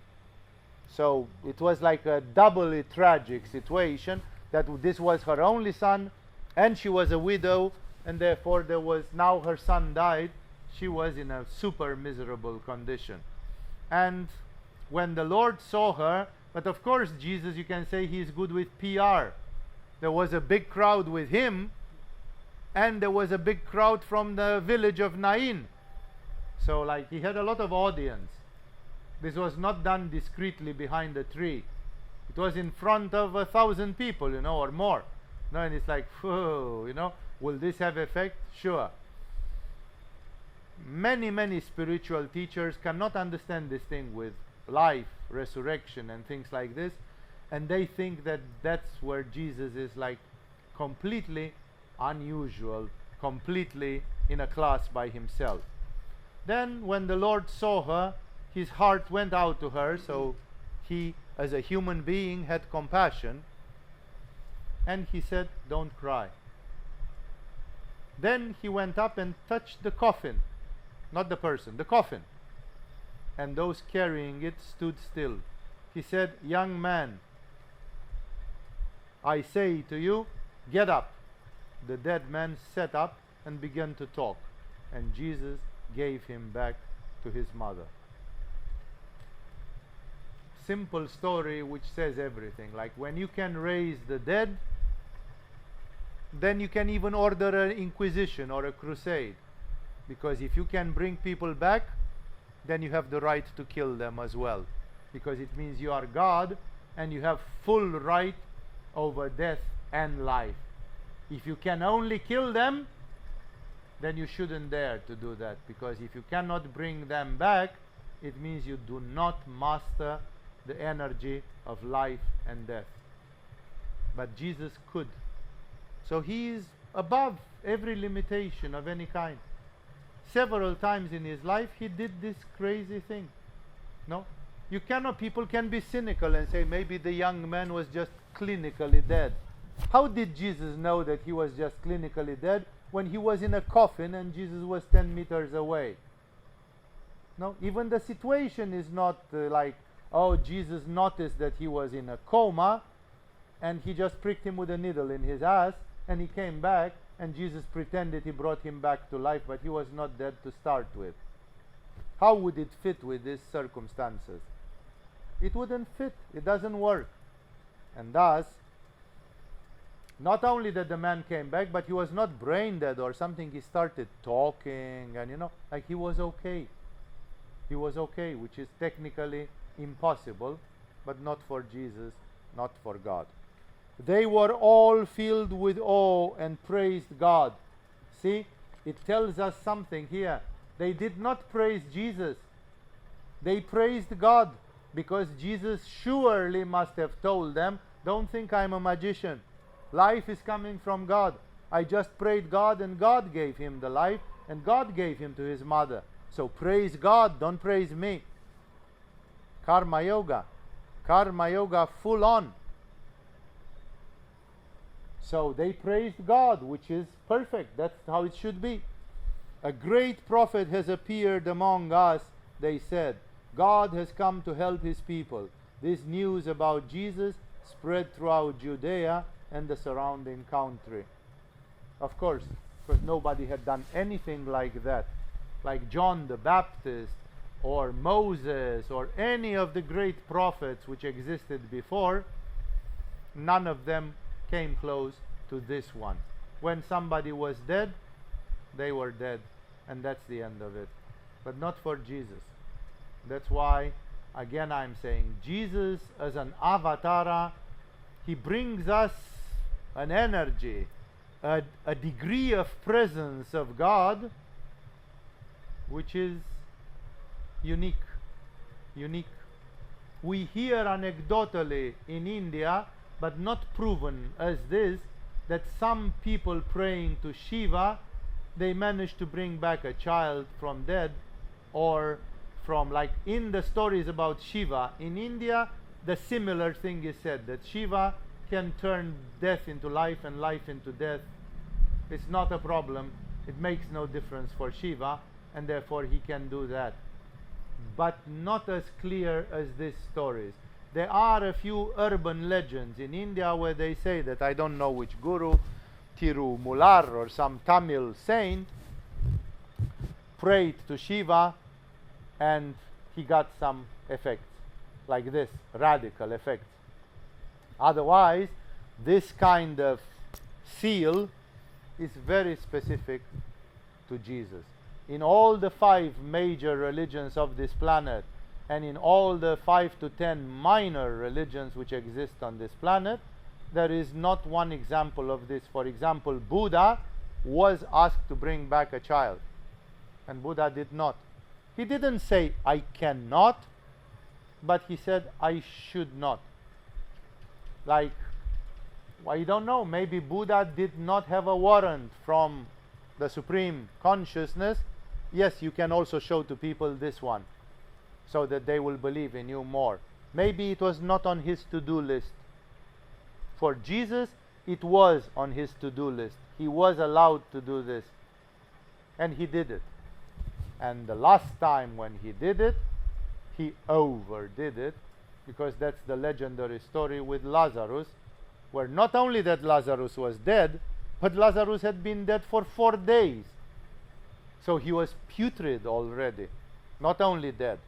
So it was like a doubly tragic situation, that this was her only son and she was a widow, and therefore there was, now her son died, she was in a super miserable condition. And when the Lord saw her, but of course Jesus, you can say he's good with PR. There was a big crowd with him, and there was a big crowd from the village of Nain. So like he had a lot of audience. This was not done discreetly behind a tree. It was in front of 1,000 people, or more. No, and it's like, whoa, will this have effect? Sure. Many spiritual teachers cannot understand this thing with life, resurrection, and things like this, and they think that that's where Jesus is like completely unusual, completely in a class by himself. Then when the Lord saw her, his heart went out to her, so he, as a human being, had compassion, and he said, "Don't cry." Then he went up and touched the coffin, not the person, the coffin, and those carrying it stood still. He said, "Young man, I say to you, get up." The dead man sat up and began to talk, and Jesus gave him back to his mother. Simple story which says everything. Like, when you can raise the dead, then you can even order an inquisition or a crusade, because if you can bring people back, then you have the right to kill them as well, because it means you are God and you have full right over death and life. If you can only kill them, then you shouldn't dare to do that, because if you cannot bring them back, it means you do not master the energy of life and death. But Jesus could. So he is above every limitation of any kind. Several times in his life he did this crazy thing. No? You cannot, people can be cynical and say maybe the young man was just clinically dead. How did Jesus know that he was just clinically dead when he was in a coffin and Jesus was 10 meters away? No, even the situation is not like, oh, Jesus noticed that he was in a coma and he just pricked him with a needle in his ass and he came back and Jesus pretended he brought him back to life, but he was not dead to start with. How would it fit with these circumstances? It wouldn't fit. It doesn't work. And thus, not only that the man came back, but he was not brain dead or something. He started talking and, like he was okay. He was okay, which is technically impossible, but not for Jesus, not for God. They were all filled with awe and praised God. See, it tells us something here. They did not praise Jesus. They praised God, because Jesus surely must have told them, don't think I'm a magician. Life is coming from God. I just prayed God and God gave him the life and God gave him to his mother. So praise God, don't praise me. Karma yoga. Karma yoga full on. So they praised God, which is perfect. That's how it should be. A great prophet has appeared among us, they said. God has come to help his people. This news about Jesus spread throughout Judea and the surrounding country. Of course, because nobody had done anything like that. Like John the Baptist or Moses or any of the great prophets which existed before, none of them came close to this one. When somebody was dead, they were dead, and that's the end of it. But not for Jesus. That's why, again, I'm saying Jesus as an avatar, he brings us an energy, a degree of presence of God which is unique. We hear anecdotally in India, but not proven as this, that some people praying to Shiva, they manage to bring back a child from dead, or from, like in the stories about Shiva in India, the similar thing is said, that Shiva can turn death into life and life into death. It's not a problem. It makes no difference for Shiva, and therefore he can do that. But not as clear as these stories. There are a few urban legends in India where they say that, I don't know which guru, Tirumular or some Tamil saint, prayed to Shiva and he got some effects like this, radical effects. Otherwise, this kind of seal is very specific to Jesus. In all the 5 major religions of this planet, And in all the 5 to 10 minor religions which exist on this planet, there is not one example of this. For example, Buddha was asked to bring back a child, and Buddha did not. He didn't say, I cannot, but he said, I should not. Like, I don't know, maybe Buddha did not have a warrant from the Supreme Consciousness. Yes, you can also show to people this one, so that they will believe in you more. Maybe it was not on his to-do list. For Jesus, it was on his to-do list. He was allowed to do this, and he did it. And the last time when he did it, he overdid it, because that's the legendary story with Lazarus, where not only that Lazarus was dead, but Lazarus had been dead for 4 days. So he was putrid already, not only dead.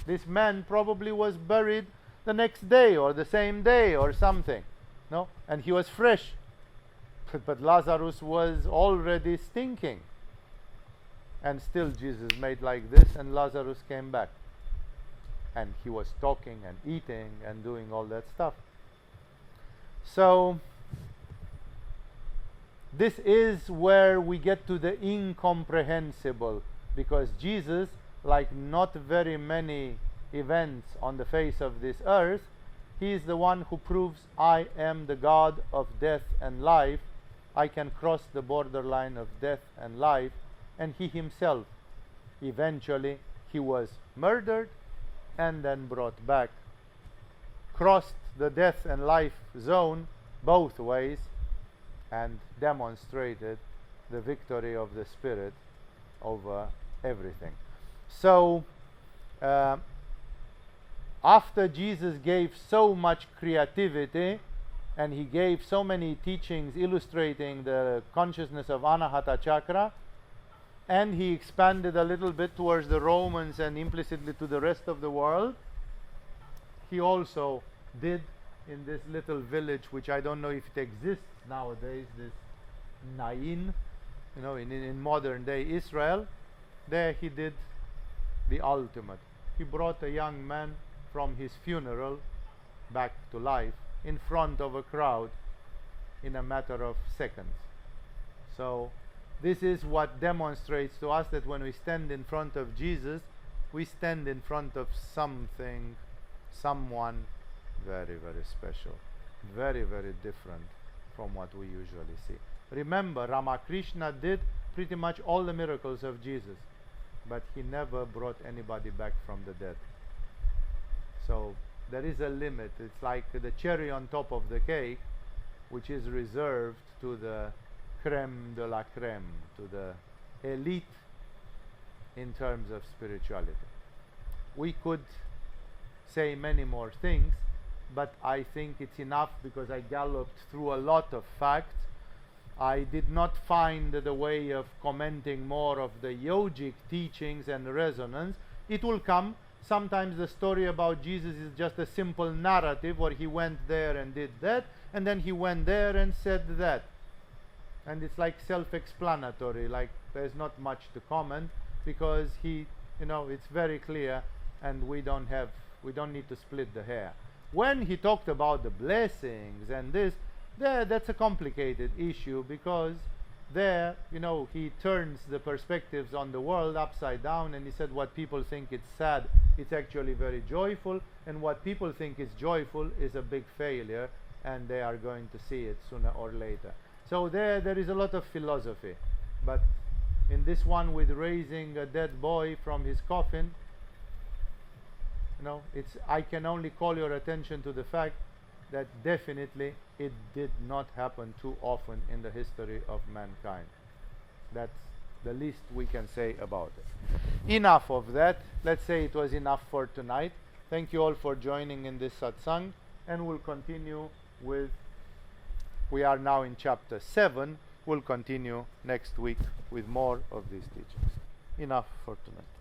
This man probably was buried the next day or the same day or something, no? And he was fresh. But Lazarus was already stinking. And still Jesus made like this, and Lazarus came back. And he was talking and eating and doing all that stuff. So this is where we get to the incomprehensible, because Jesus, like not very many events on the face of this earth, he is the one who proves, I am the God of death and life. I can cross the borderline of death and life. And he himself, eventually, he was murdered and then brought back, crossed the death and life zone both ways, and demonstrated the victory of the Spirit over everything. So, after Jesus gave so much creativity, and he gave so many teachings illustrating the consciousness of Anahata Chakra, and he expanded a little bit towards the Romans and implicitly to the rest of the world, he also did in this little village, which I don't know if it exists nowadays, this Nain, in modern day Israel, there he did the ultimate. He brought a young man from his funeral back to life in front of a crowd in a matter of seconds. So this is what demonstrates to us that when we stand in front of Jesus, we stand in front of something, someone very, very special, very, very different from what we usually see. Remember, Ramakrishna did pretty much all the miracles of Jesus, but he never brought anybody back from the dead. So there is a limit. It's like the cherry on top of the cake, which is reserved to the crème de la crème, to the elite in terms of spirituality. We could say many more things, but I think it's enough, because I galloped through a lot of facts. I did not find the way of commenting more of the yogic teachings and resonance. It will come. Sometimes the story about Jesus is just a simple narrative where he went there and did that, and then he went there and said that. And it's like self-explanatory, like there's not much to comment, because it's very clear, and we don't need to split the hair. When he talked about the blessings and this, that's a complicated issue, because there, he turns the perspectives on the world upside down, and he said what people think it's sad, it's actually very joyful, and what people think is joyful is a big failure, and they are going to see it sooner or later. So there is a lot of philosophy, but in this one with raising a dead boy from his coffin, I can only call your attention to the fact that definitely it did not happen too often in the history of mankind. That's the least we can say about it. Enough of that. Let's say it was enough for tonight. Thank you all for joining in this satsang, and we'll continue with, we are now in chapter 7. We'll continue next week with more of these teachings. Enough for tonight.